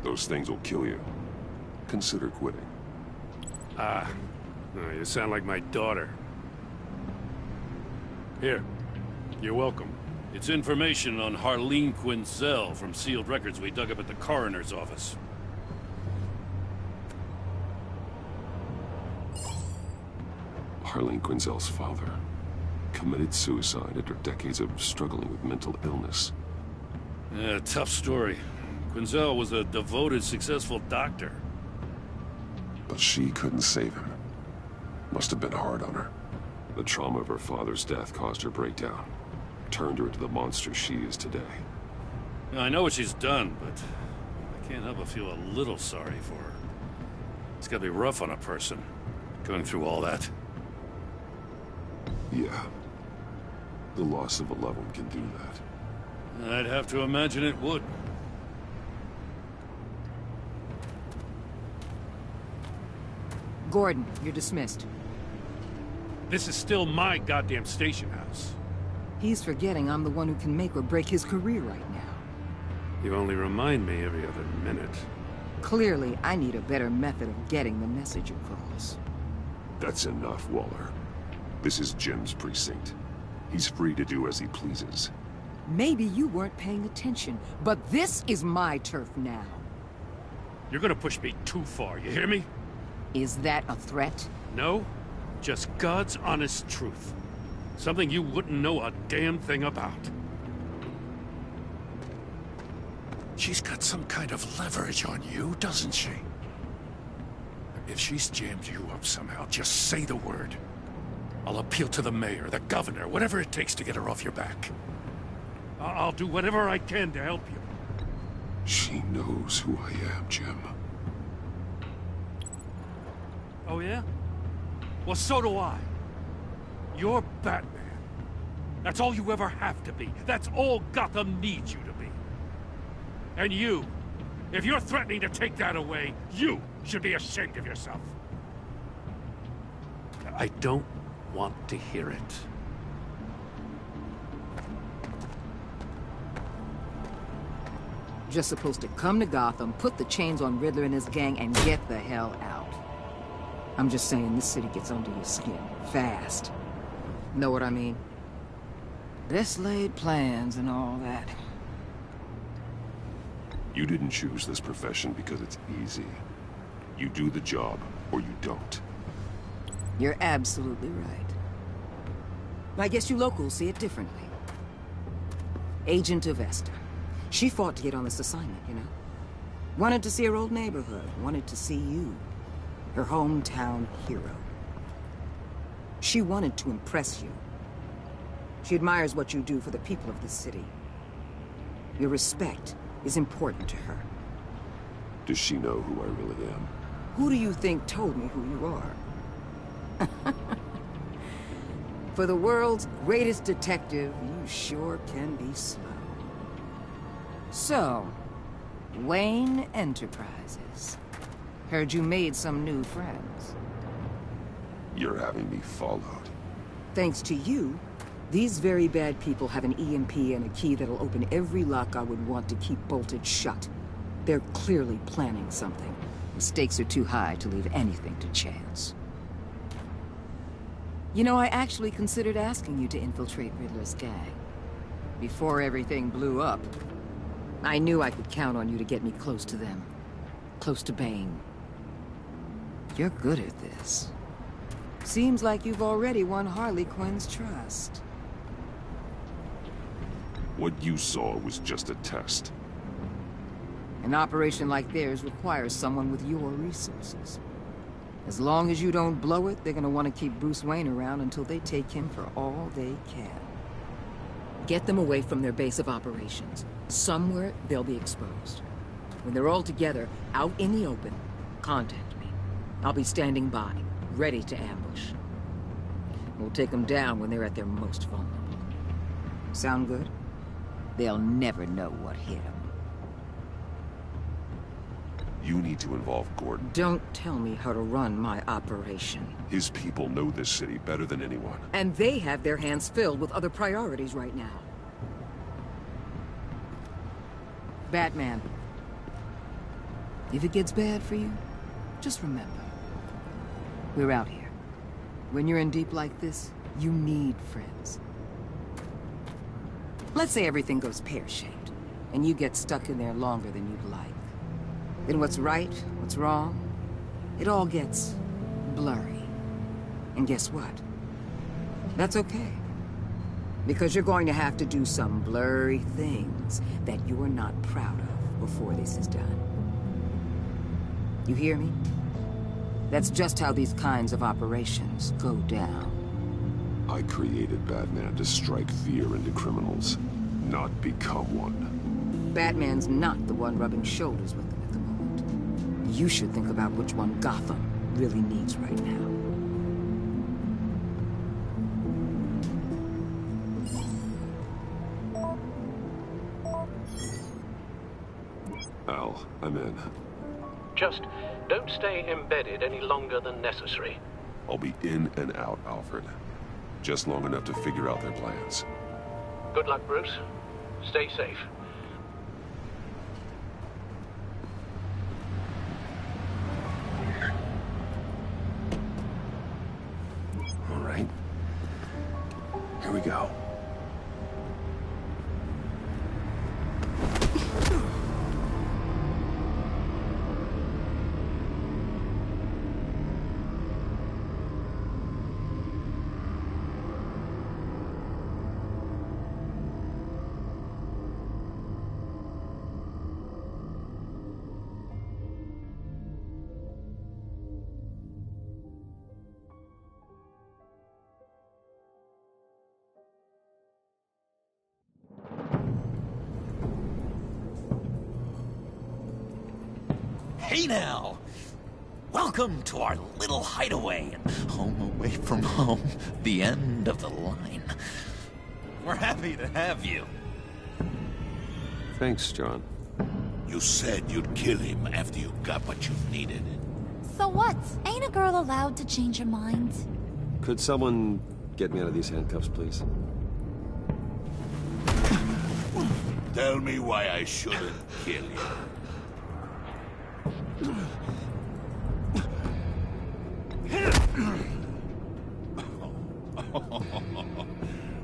Those things will kill you. Consider quitting. You sound like my daughter. Here, you're welcome. It's information on Harleen Quinzel from sealed records we dug up at the coroner's office. Harleen Quinzel's father committed suicide after decades of struggling with mental illness. Yeah, tough story. Quinzel was a devoted, successful doctor. But she couldn't save him. Must have been hard on her. The trauma of her father's death caused her breakdown. Turned her into the monster she is today. Yeah, I know what she's done, but I can't help but feel a little sorry for her. It's gotta be rough on a person, going through all that. Yeah. The loss of a loved one can do that. I'd have to imagine it would. Gordon, you're dismissed. This is still my goddamn station house. He's forgetting I'm the one who can make or break his career right now. You only remind me every other minute. Clearly, I need a better method of getting the message across. That's enough, Waller. This is Jim's precinct. He's free to do as he pleases. Maybe you weren't paying attention, but this is my turf now. You're gonna push me too far, you hear me? Is that a threat? No, just God's honest truth. Something you wouldn't know a damn thing about. She's got some kind of leverage on you, doesn't she? If she's jammed you up somehow, just say the word. I'll appeal to the mayor, the governor, whatever it takes to get her off your back. I'll do whatever I can to help you. She knows who I am, Jim. Oh, yeah? Well, so do I. You're Batman. That's all you ever have to be. That's all Gotham needs you to be. And you, if you're threatening to take that away, you should be ashamed of yourself. I don't want to hear it. Just supposed to come to Gotham, put the chains on Riddler and his gang, and get the hell out. I'm just saying, this city gets under your skin. Fast. Know what I mean? Best laid plans and all that. You didn't choose this profession because it's easy. You do the job, or you don't. You're absolutely right. I guess you locals see it differently. Agent Avesta. She fought to get on this assignment, you know? Wanted to see her old neighborhood. Wanted to see you. Her hometown hero. She wanted to impress you. She admires what you do for the people of this city. Your respect is important to her. Does she know who I really am? Who do you think told me who you are? For the world's greatest detective, you sure can be slow. So, Wayne Enterprises. Heard you made some new friends. You're having me followed. Thanks to you, these very bad people have an EMP and a key that'll open every lock I would want to keep bolted shut. They're clearly planning something. The stakes are too high to leave anything to chance. You know, I actually considered asking you to infiltrate Riddler's gang. Before everything blew up, I knew I could count on you to get me close to them. Close to Bane. You're good at this. Seems like you've already won Harley Quinn's trust. What you saw was just a test. An operation like theirs requires someone with your resources. As long as you don't blow it, they're gonna want to keep Bruce Wayne around until they take him for all they can. Get them away from their base of operations. Somewhere they'll be exposed. When they're all together, out in the open, contact me. I'll be standing by, ready to ambush. We'll take them down when they're at their most vulnerable. Sound good? They'll never know what hit them. You need to involve Gordon. Don't tell me how to run my operation. His people know this city better than anyone. And they have their hands filled with other priorities right now. Batman. If it gets bad for you, just remember. We're out here. When you're in deep like this, you need friends. Let's say everything goes pear-shaped, and you get stuck in there longer than you'd like. Then what's right, what's wrong, it all gets blurry. And guess what? That's okay. Because you're going to have to do some blurry things that you're not proud of before this is done. You hear me? That's just how these kinds of operations go down. I created Batman to strike fear into criminals, not become one. Batman's not the one rubbing shoulders with them at the moment. You should think about which one Gotham really needs right now. Al, I'm in. Just don't stay embedded any longer than necessary. I'll be in and out, Alfred. Just long enough to figure out their plans. Good luck, Bruce. Stay safe. All right. Here we go. Hey now! Welcome to our little hideaway and home away from home. The end of the line. We're happy to have you. Thanks, John. You said you'd kill him after you got what you needed. So what? Ain't a girl allowed to change her mind? Could someone get me out of these handcuffs, please? Tell me why I shouldn't kill you.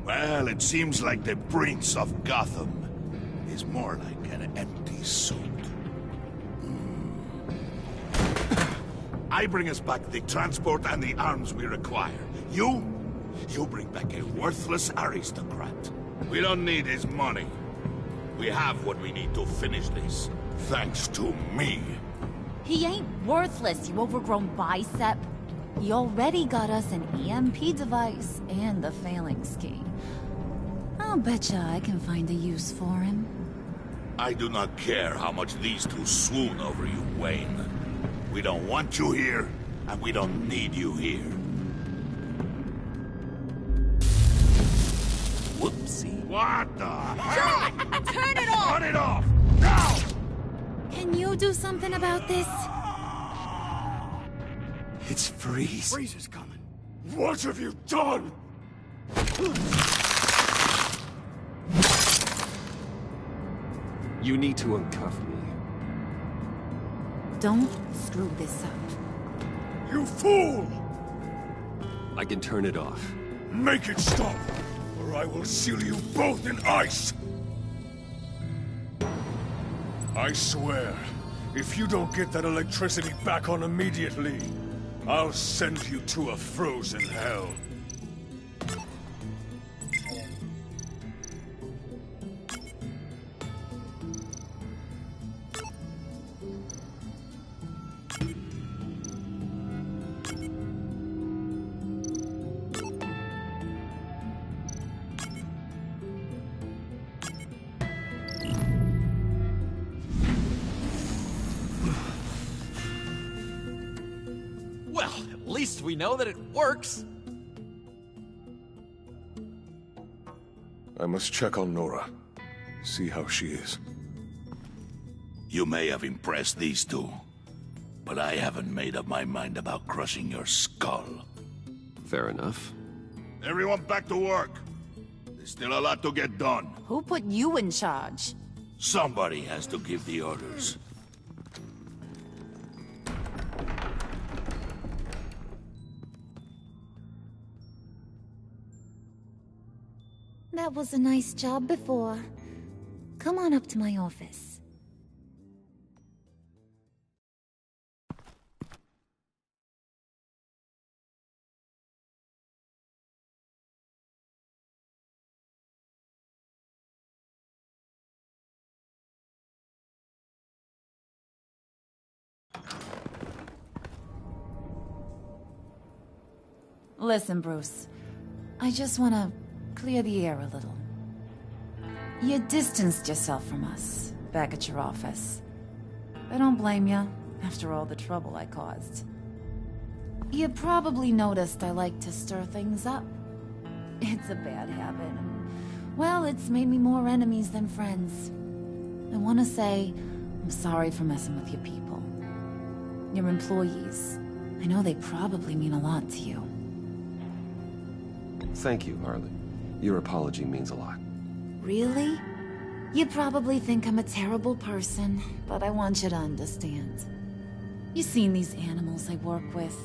Well, it seems like the Prince of Gotham is more like an empty suit. I bring us back the transport and the arms we require. You bring back a worthless aristocrat. We don't need his money. We have what we need to finish this, thanks to me. He ain't worthless, you overgrown bicep. He already got us an EMP device and the phalanx key. I'll betcha I can find a use for him. I do not care how much these two swoon over you, Wayne. We don't want you here, and we don't need you here. Whoopsie. What the? Turn it off! Turn it off! Now! Can you do something about this? It's Freeze. Freeze is coming. What have you done? You need to uncuff me. Don't screw this up. You fool! I can turn it off. Make it stop, or I will seal you both in ice! I swear, if you don't get that electricity back on immediately, I'll send you to a frozen hell. Well, at least we know that it works. I must check on Nora. See how she is. You may have impressed these two, but I haven't made up my mind about crushing your skull. Fair enough. Everyone back to work. There's still a lot to get done. Who put you in charge? Somebody has to give the orders. That was a nice job before. Come on up to my office. Listen, Bruce. I just want to clear the air a little. You distanced yourself from us back at your office. I don't blame you, after all the trouble I caused. You probably noticed I like to stir things up. It's a bad habit, and, well, it's made me more enemies than friends. I want to say I'm sorry for messing with your people. Your employees. I know they probably mean a lot to you. Thank you, Harley. Your apology means a lot. Really? You probably think I'm a terrible person, but I want you to understand. You've seen these animals I work with.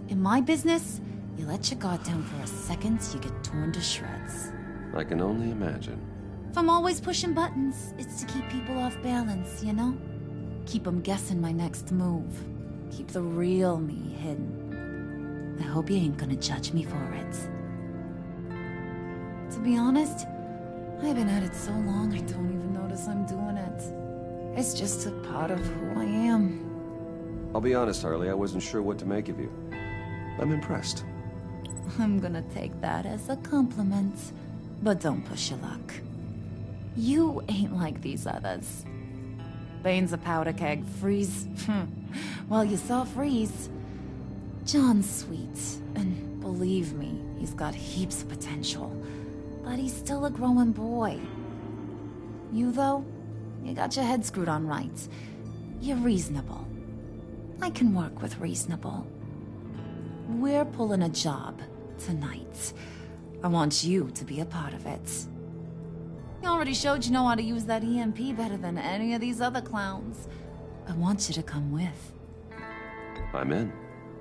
In my business, you let your guard down for a second, you get torn to shreds. I can only imagine. If I'm always pushing buttons, it's to keep people off balance, you know? Keep them guessing my next move. Keep the real me hidden. I hope you ain't gonna judge me for it. To be honest, I've been at it so long I don't even notice I'm doing it. It's just a part of who I am. I'll be honest, Harley, I wasn't sure what to make of you. I'm impressed. I'm gonna take that as a compliment. But don't push your luck. You ain't like these others. Bane's a powder keg. Freeze. Well, you saw Freeze. John's sweet, and believe me, he's got heaps of potential. But he's still a growing boy. You, though, you got your head screwed on right. You're reasonable. I can work with reasonable. We're pulling a job tonight. I want you to be a part of it. You already showed you know how to use that EMP better than any of these other clowns. I want you to come with. I'm in.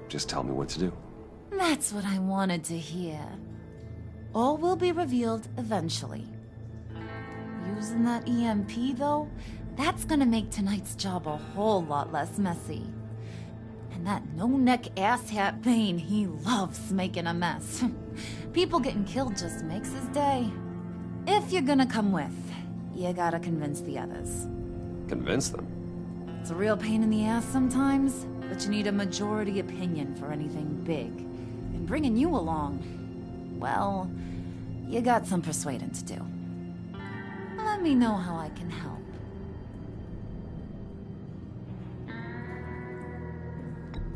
Just tell me what to do. That's what I wanted to hear. All will be revealed eventually. Using that EMP, though, that's gonna make tonight's job a whole lot less messy. And that no-neck asshat Bane, he loves making a mess. People getting killed just makes his day. If you're gonna come with, you gotta convince the others. Convince them? It's a real pain in the ass sometimes, but you need a majority opinion for anything big. And bringing you along, well, you got some persuading to do. Let me know how I can help.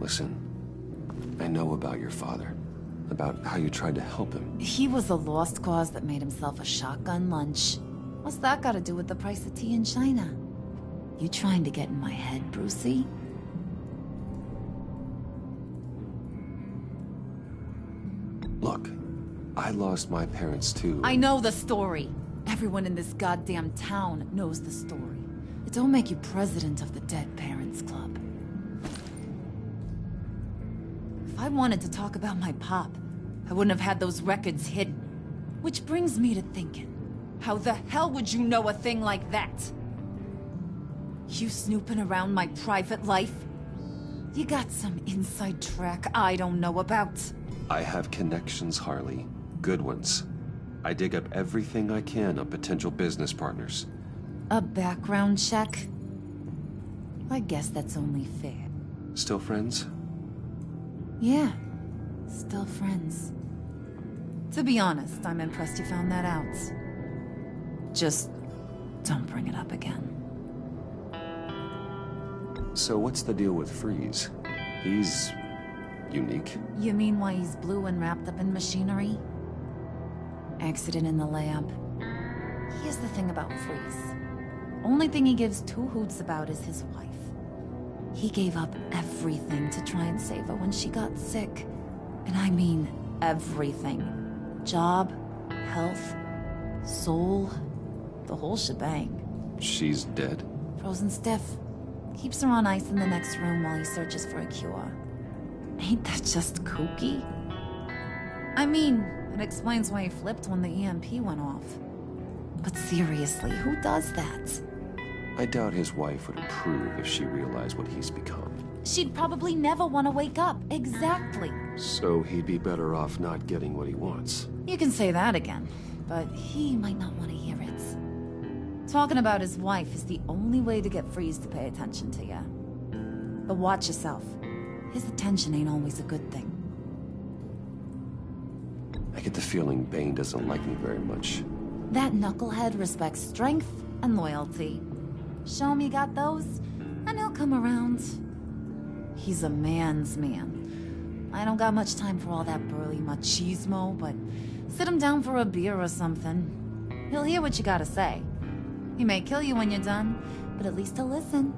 Listen, I know about your father. About how you tried to help him. He was a lost cause that made himself a shotgun lunch. What's that got to do with the price of tea in China? You trying to get in my head, Brucey? Look, I lost my parents too. I know the story. Everyone in this goddamn town knows the story. It don't make you president of the Dead Parents Club. If I wanted to talk about my pop, I wouldn't have had those records hidden. Which brings me to thinking, how the hell would you know a thing like that? You snooping around my private life? You got some inside track I don't know about. I have connections, Harley. Good ones. I dig up everything I can on potential business partners. A background check? I guess that's only fair. Still friends? Yeah, still friends. To be honest, I'm impressed you found that out. Just don't bring it up again. So what's the deal with Freeze? He's unique. You mean why he's blue and wrapped up in machinery? Accident in the lab. Here's the thing about Freeze. Only thing he gives two hoots about is his wife. He gave up everything to try and save her when she got sick. And I mean everything. Job, health, soul, the whole shebang. She's dead? Frozen stiff. Keeps her on ice in the next room while he searches for a cure. Ain't that just kooky? I mean, it explains why he flipped when the EMP went off. But seriously, who does that? I doubt his wife would approve if she realized what he's become. She'd probably never want to wake up. Exactly. So he'd be better off not getting what he wants. You can say that again, but he might not want to hear it. Talking about his wife is the only way to get Freeze to pay attention to you. But watch yourself. His attention ain't always a good thing. I get the feeling Bane doesn't like me very much. That knucklehead respects strength and loyalty. Show him you got those, and he'll come around. He's a man's man. I don't got much time for all that burly machismo, but sit him down for a beer or something. He'll hear what you gotta say. He may kill you when you're done, but at least he'll listen.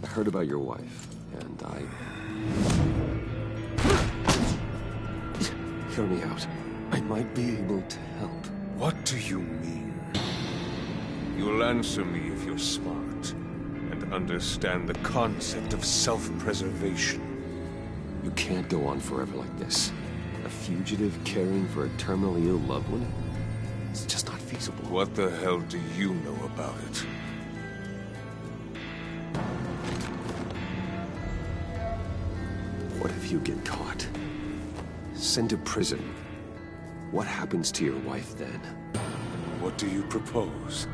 I heard about your wife, and Hear me out. I might be able to help. What do you mean? You'll answer me if you're smart, and understand the concept of self-preservation. You can't go on forever like this. A fugitive caring for a terminally ill loved one? It's just not feasible. What the hell do you know about it? What if you get caught? Sent to prison. What happens to your wife then? What do you propose?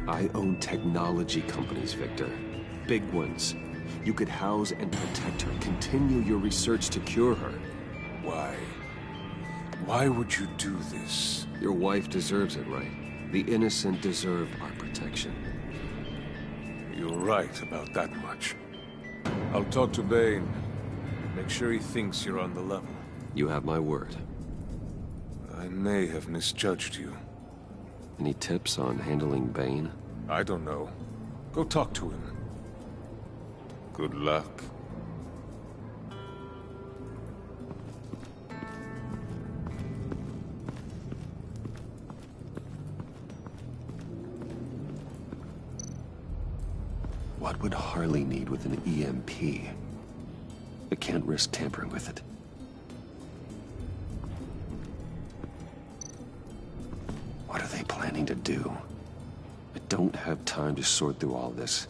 I own technology companies, Victor. Big ones. You could house and protect her. Continue your research to cure her. Why? Why would you do this? Your wife deserves it, right? The innocent deserve our protection. You're right about that much. I'll talk to Bane. Make sure he thinks you're on the level. You have my word. I may have misjudged you. Any tips on handling Bane? I don't know. Go talk to him. Good luck. What would Harley need with an EMP? I can't risk tampering with it. What are they planning to do? I don't have time to sort through all this.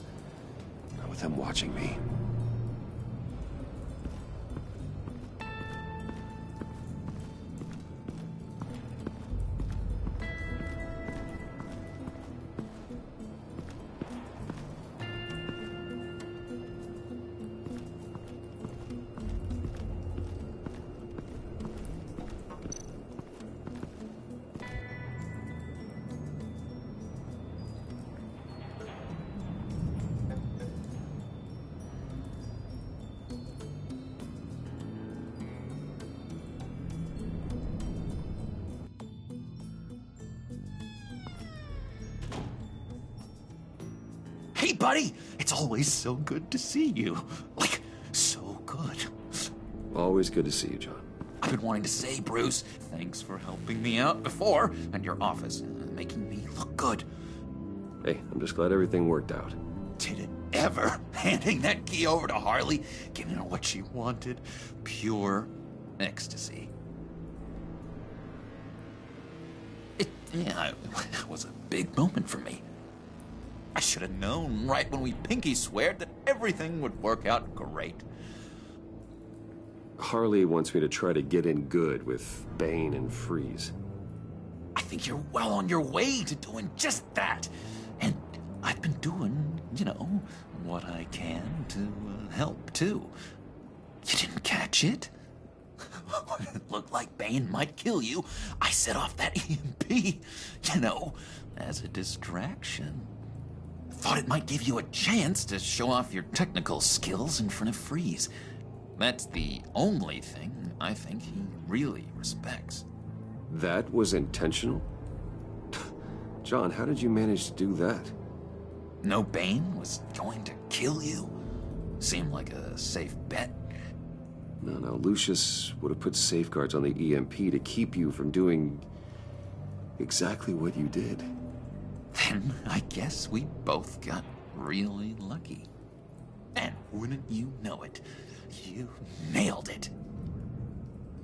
Not with them watching me. Hey, buddy! It's always so good to see you. Like, so good. Always good to see you, John. I've been wanting to say, Bruce, thanks for helping me out before, and your office, making me look good. Hey, I'm just glad everything worked out. Did it ever? Handing that key over to Harley, giving her what she wanted. Pure ecstasy. It was a big moment for me. I should have known right when we pinky sweared that everything would work out great. Harley wants me to try to get in good with Bane and Freeze. I think you're well on your way to doing just that. And I've been doing, you know, what I can to help, too. You didn't catch it? It looked like Bane might kill you. I set off that EMP, you know, as a distraction. Thought it might give you a chance to show off your technical skills in front of Freeze. That's the only thing I think he really respects. That was intentional? John, how did you manage to do that? No, Bane was going to kill you. Seemed like a safe bet. No, Lucius would have put safeguards on the EMP to keep you from doing exactly what you did. Then I guess we both got really lucky. And wouldn't you know it, you nailed it.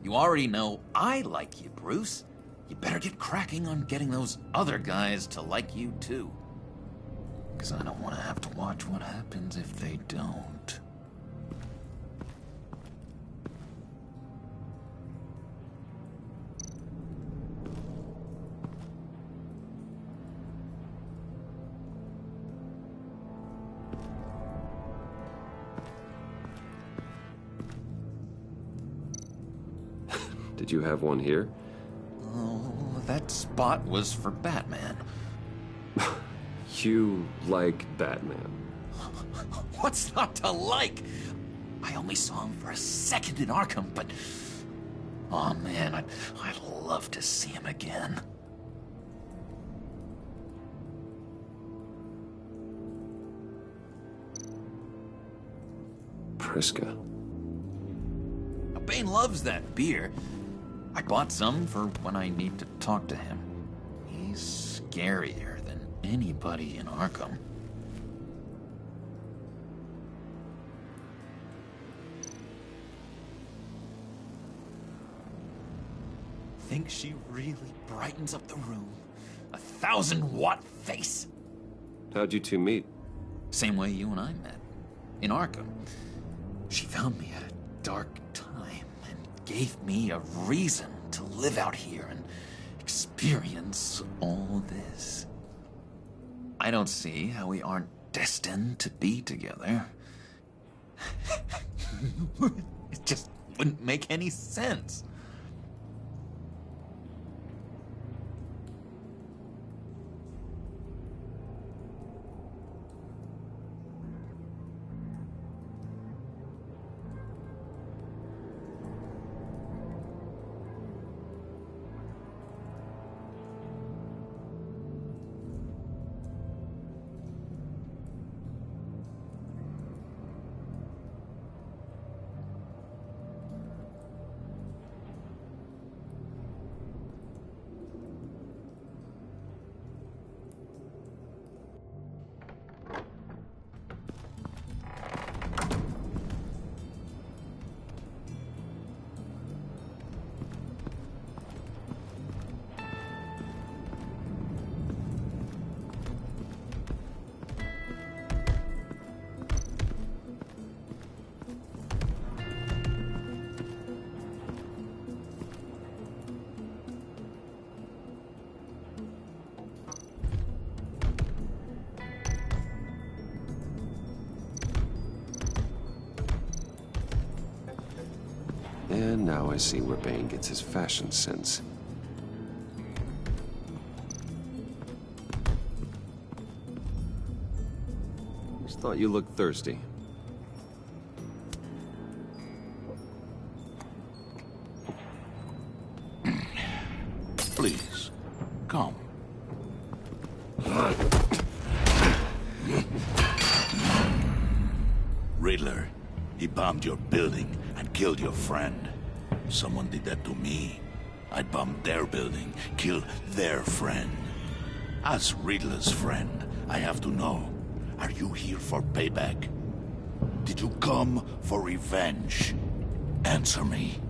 You already know I like you, Bruce. You better get cracking on getting those other guys to like you, too. Because I don't want to have to watch what happens if they don't. Did you have one here? Oh, that spot was for Batman. You like Batman? What's not to like? I only saw him for a second in Arkham, but... oh man, I'd love to see him again. Priska. Bane loves that beer. I bought some for when I need to talk to him. He's scarier than anybody in Arkham. Think she really brightens up the room? 1,000-watt face! How'd you two meet? Same way you and I met. In Arkham. She found me at a dark time and gave me a reason to live out here and experience all this. I don't see how we aren't destined to be together. It just wouldn't make any sense. And now I see where Bane gets his fashion sense. Just thought you looked thirsty. Please, come. Riddler, he bombed your building and killed your friend. Someone did that to me. I'd bomb their building, kill their friend. As Riddler's friend, I have to know, are you here for payback? Did you come for revenge? Answer me,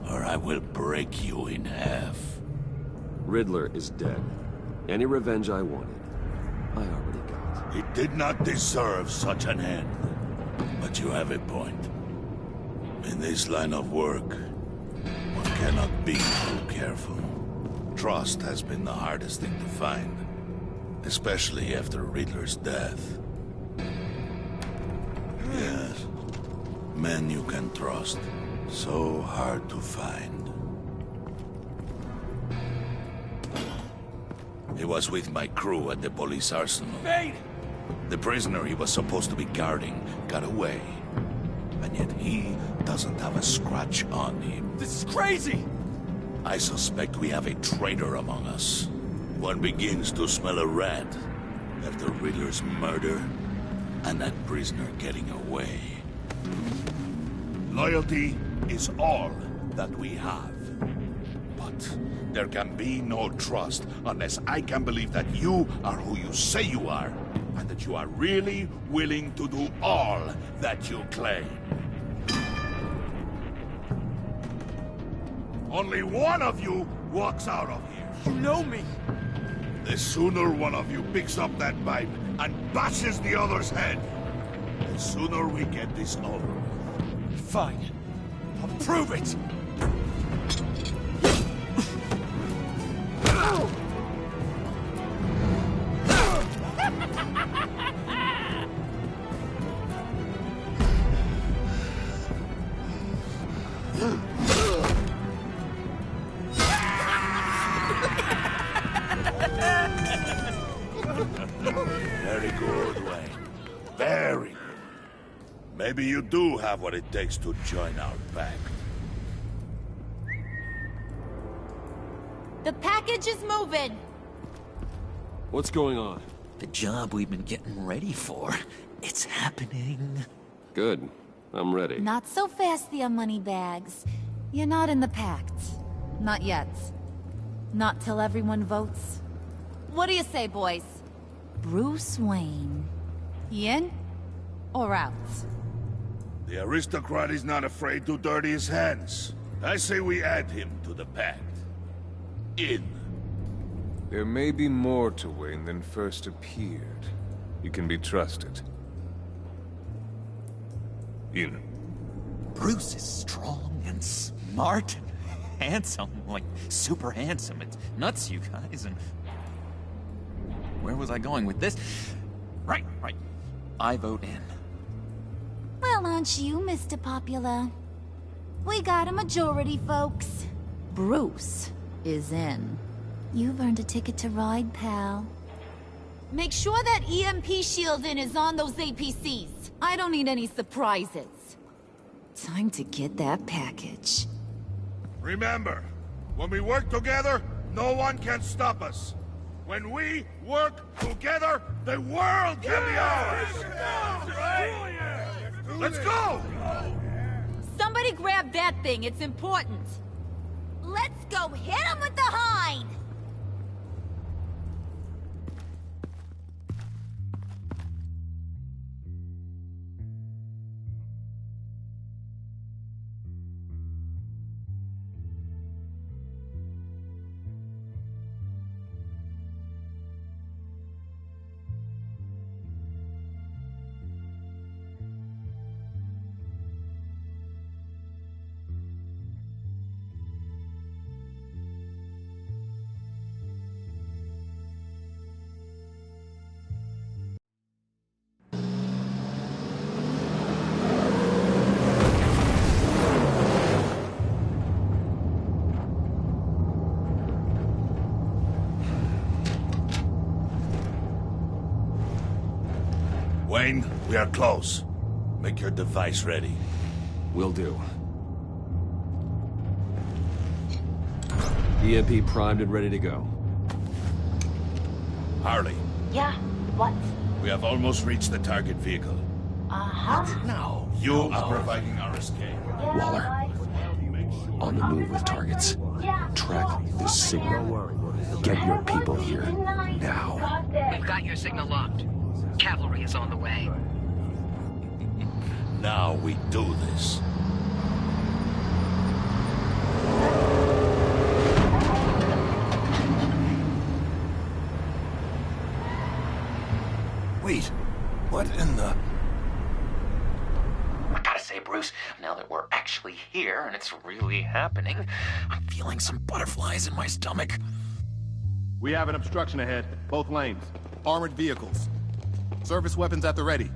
or I will break you in half. Riddler is dead. Any revenge I wanted, I already got. He did not deserve such an end. But you have a point. In this line of work, one cannot be too careful. trust has been the hardest thing to find. Especially after Riddler's death. Yes. Men you can trust. So hard to find. He was with my crew at the police arsenal. Bane! The prisoner he was supposed to be guarding got away. And yet he doesn't have a scratch on him. This is crazy! I suspect we have a traitor among us. One begins to smell a rat after Riddler's murder and that prisoner getting away. Loyalty is all that we have. But there can be no trust unless I can believe that you are who you say you are, and that you are really willing to do all that you claim. Only one of you walks out of here. You know me! The sooner one of you picks up that pipe and bashes the other's head, the sooner we get this over with. Fine. I'll prove it! Very good, Wayne. Very good. Maybe you do have what it takes to join our pact. The package is moving! What's going on? The job we've been getting ready for. It's happening. Good. I'm ready. Not so fast, the Moneybags. You're not in the pact. Not yet. Not till everyone votes. What do you say, boys? Bruce Wayne. In or out? The aristocrat is not afraid to dirty his hands. I say we add him to the pact. In. There may be more to Wayne than first appeared. You can be trusted. In. Bruce is strong and smart and handsome, like super handsome. It's nuts, you guys, and... Where was I going with this? Right. I vote in. Well, aren't you, Mr. Popular? We got a majority, folks. Bruce is in. You've earned a ticket to ride, pal. Make sure that EMP shielding is on those APCs. I don't need any surprises. Time to get that package. Remember, when we work together, no one can stop us. When we work together, the world can be ours! Let's go! Somebody grab that thing, it's important. Let's go hit him with the hind! Wayne, we are close. Make your device ready. Will do. EMP primed and ready to go. Harley. Yeah, what? We have almost reached the target vehicle. Uh-huh. No. You are providing our escape. Waller. On the move with targets. Track this signal. Get your people here. Now. We've got your signal locked. Cavalry is on the way. Now we do this. Wait, what in the... I gotta say, Bruce, now that we're actually here and it's really happening, I'm feeling some butterflies in my stomach. We have an obstruction ahead, both lanes. Armored vehicles. Service weapons at the ready.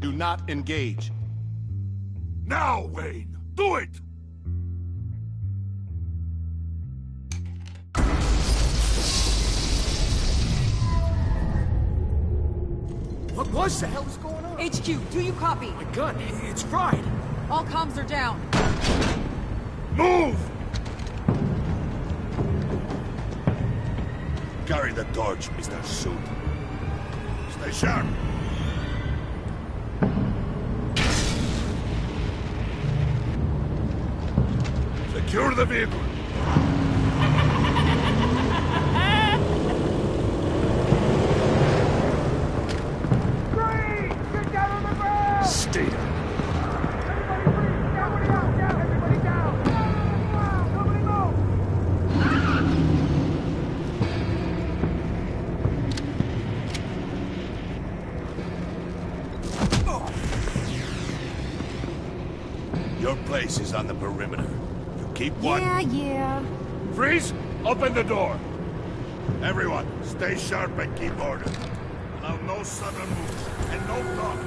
Do not engage. Now, Wayne! Do it! What was that? What the hell is going on? HQ, do you copy? My gun, it's fried. All comms are down. Move! Carry the torch, Mr. Suit. Stay sharp. Secure the vehicle. Stay down. Your place is on the perimeter. You keep one. Yeah. Freeze! Open the door. Everyone, stay sharp and keep order. Allow no sudden moves and no talk.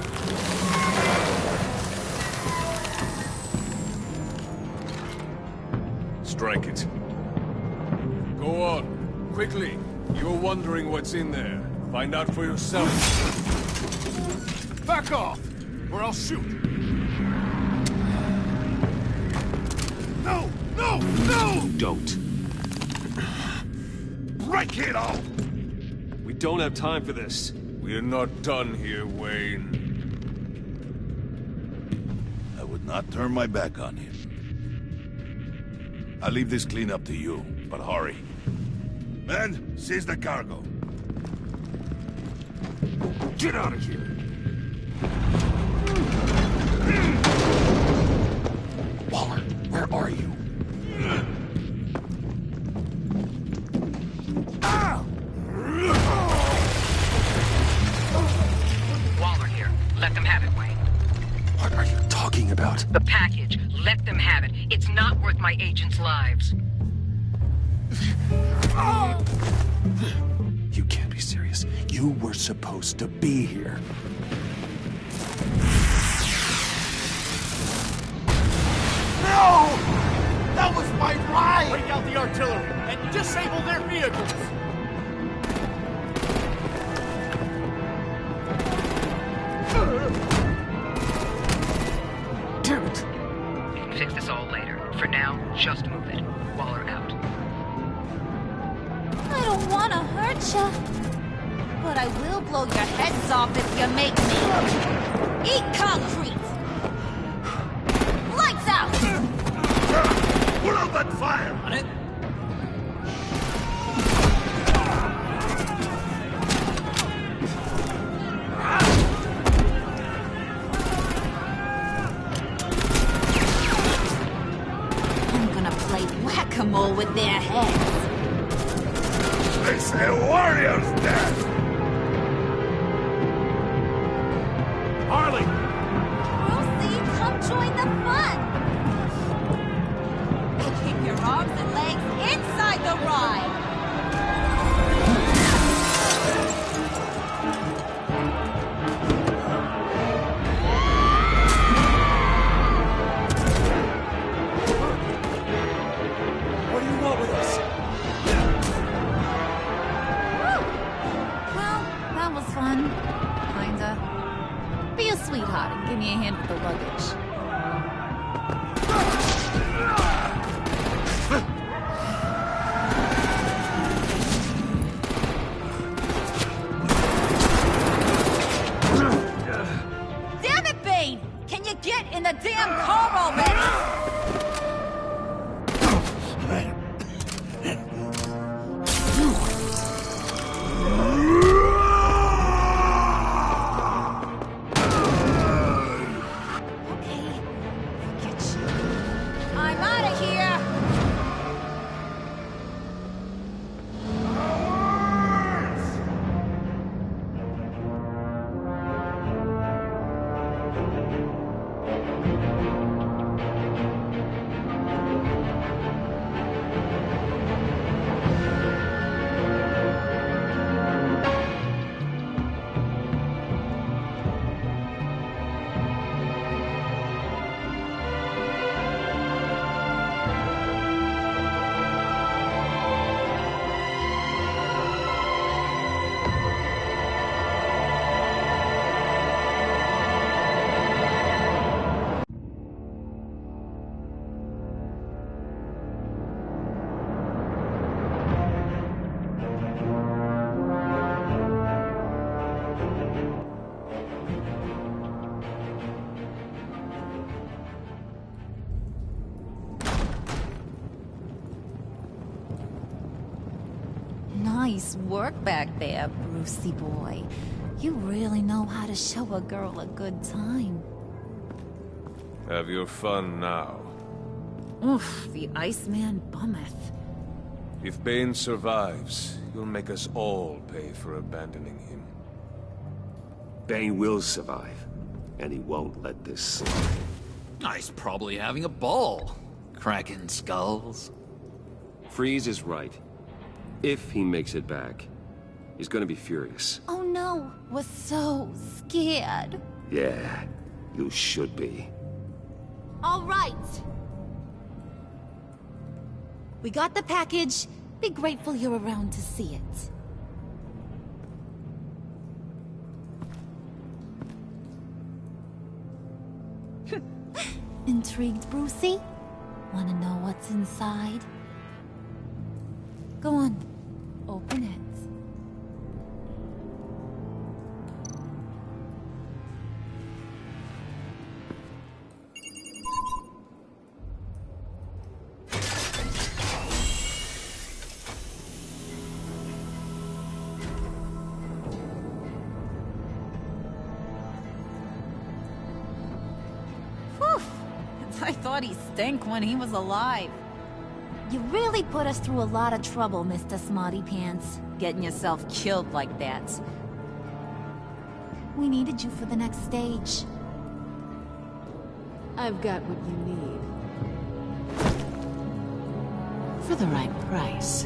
Strike it. Go on. Quickly. You're wondering what's in there. Find out for yourself. Back off, or I'll shoot. No! No! No! Don't. Break it all! We don't have time for this. We're not done here, Wayne. I would not turn my back on him. I'll leave this clean up to you, but hurry. Men, seize the cargo. Get out of here! Waller, where are you? Waller here. Let them have it, Wayne. What are you talking about? The package. Let them have it. It's not worth my agents' lives. You can't be serious. You were supposed to be here. No! That was my ride! Break out the artillery and disable their vehicles! Damn it! You can fix this all later. For now, just move it. Waller out. I don't want to hurt you, but I will blow your heads off if you make me. Eat concrete! Lights out! Put out that fire! On it. I'm gonna play whack-a-mole with their heads. They say warrior's death! Harley! Lucy, come join the fun! Keep your arms and legs inside the ride! What do you want with us? Well, that was fun. Kinda. Be a sweetheart and give me a hand with the luggage. Damn it, Bane! Can you get in the damn car already? Okay, Nice work back there, Brucey boy. You really know how to show a girl a good time. Have your fun now. Oof, the Iceman bummeth. If Bane survives, you'll make us all pay for abandoning him. Bane will survive, and he won't let this slide. He's probably having a ball, cracking skulls. Freeze is right. If he makes it back, he's gonna be furious. Oh no, we're so scared. Yeah, you should be. All right. We got the package. Be grateful you're around to see it. Intrigued, Brucey? Wanna know what's inside? Go on, open it. I thought he stank when he was alive. You really put us through a lot of trouble, Mr. Smarty Pants. Getting yourself killed like that. We needed you for the next stage. I've got what you need. For the right price.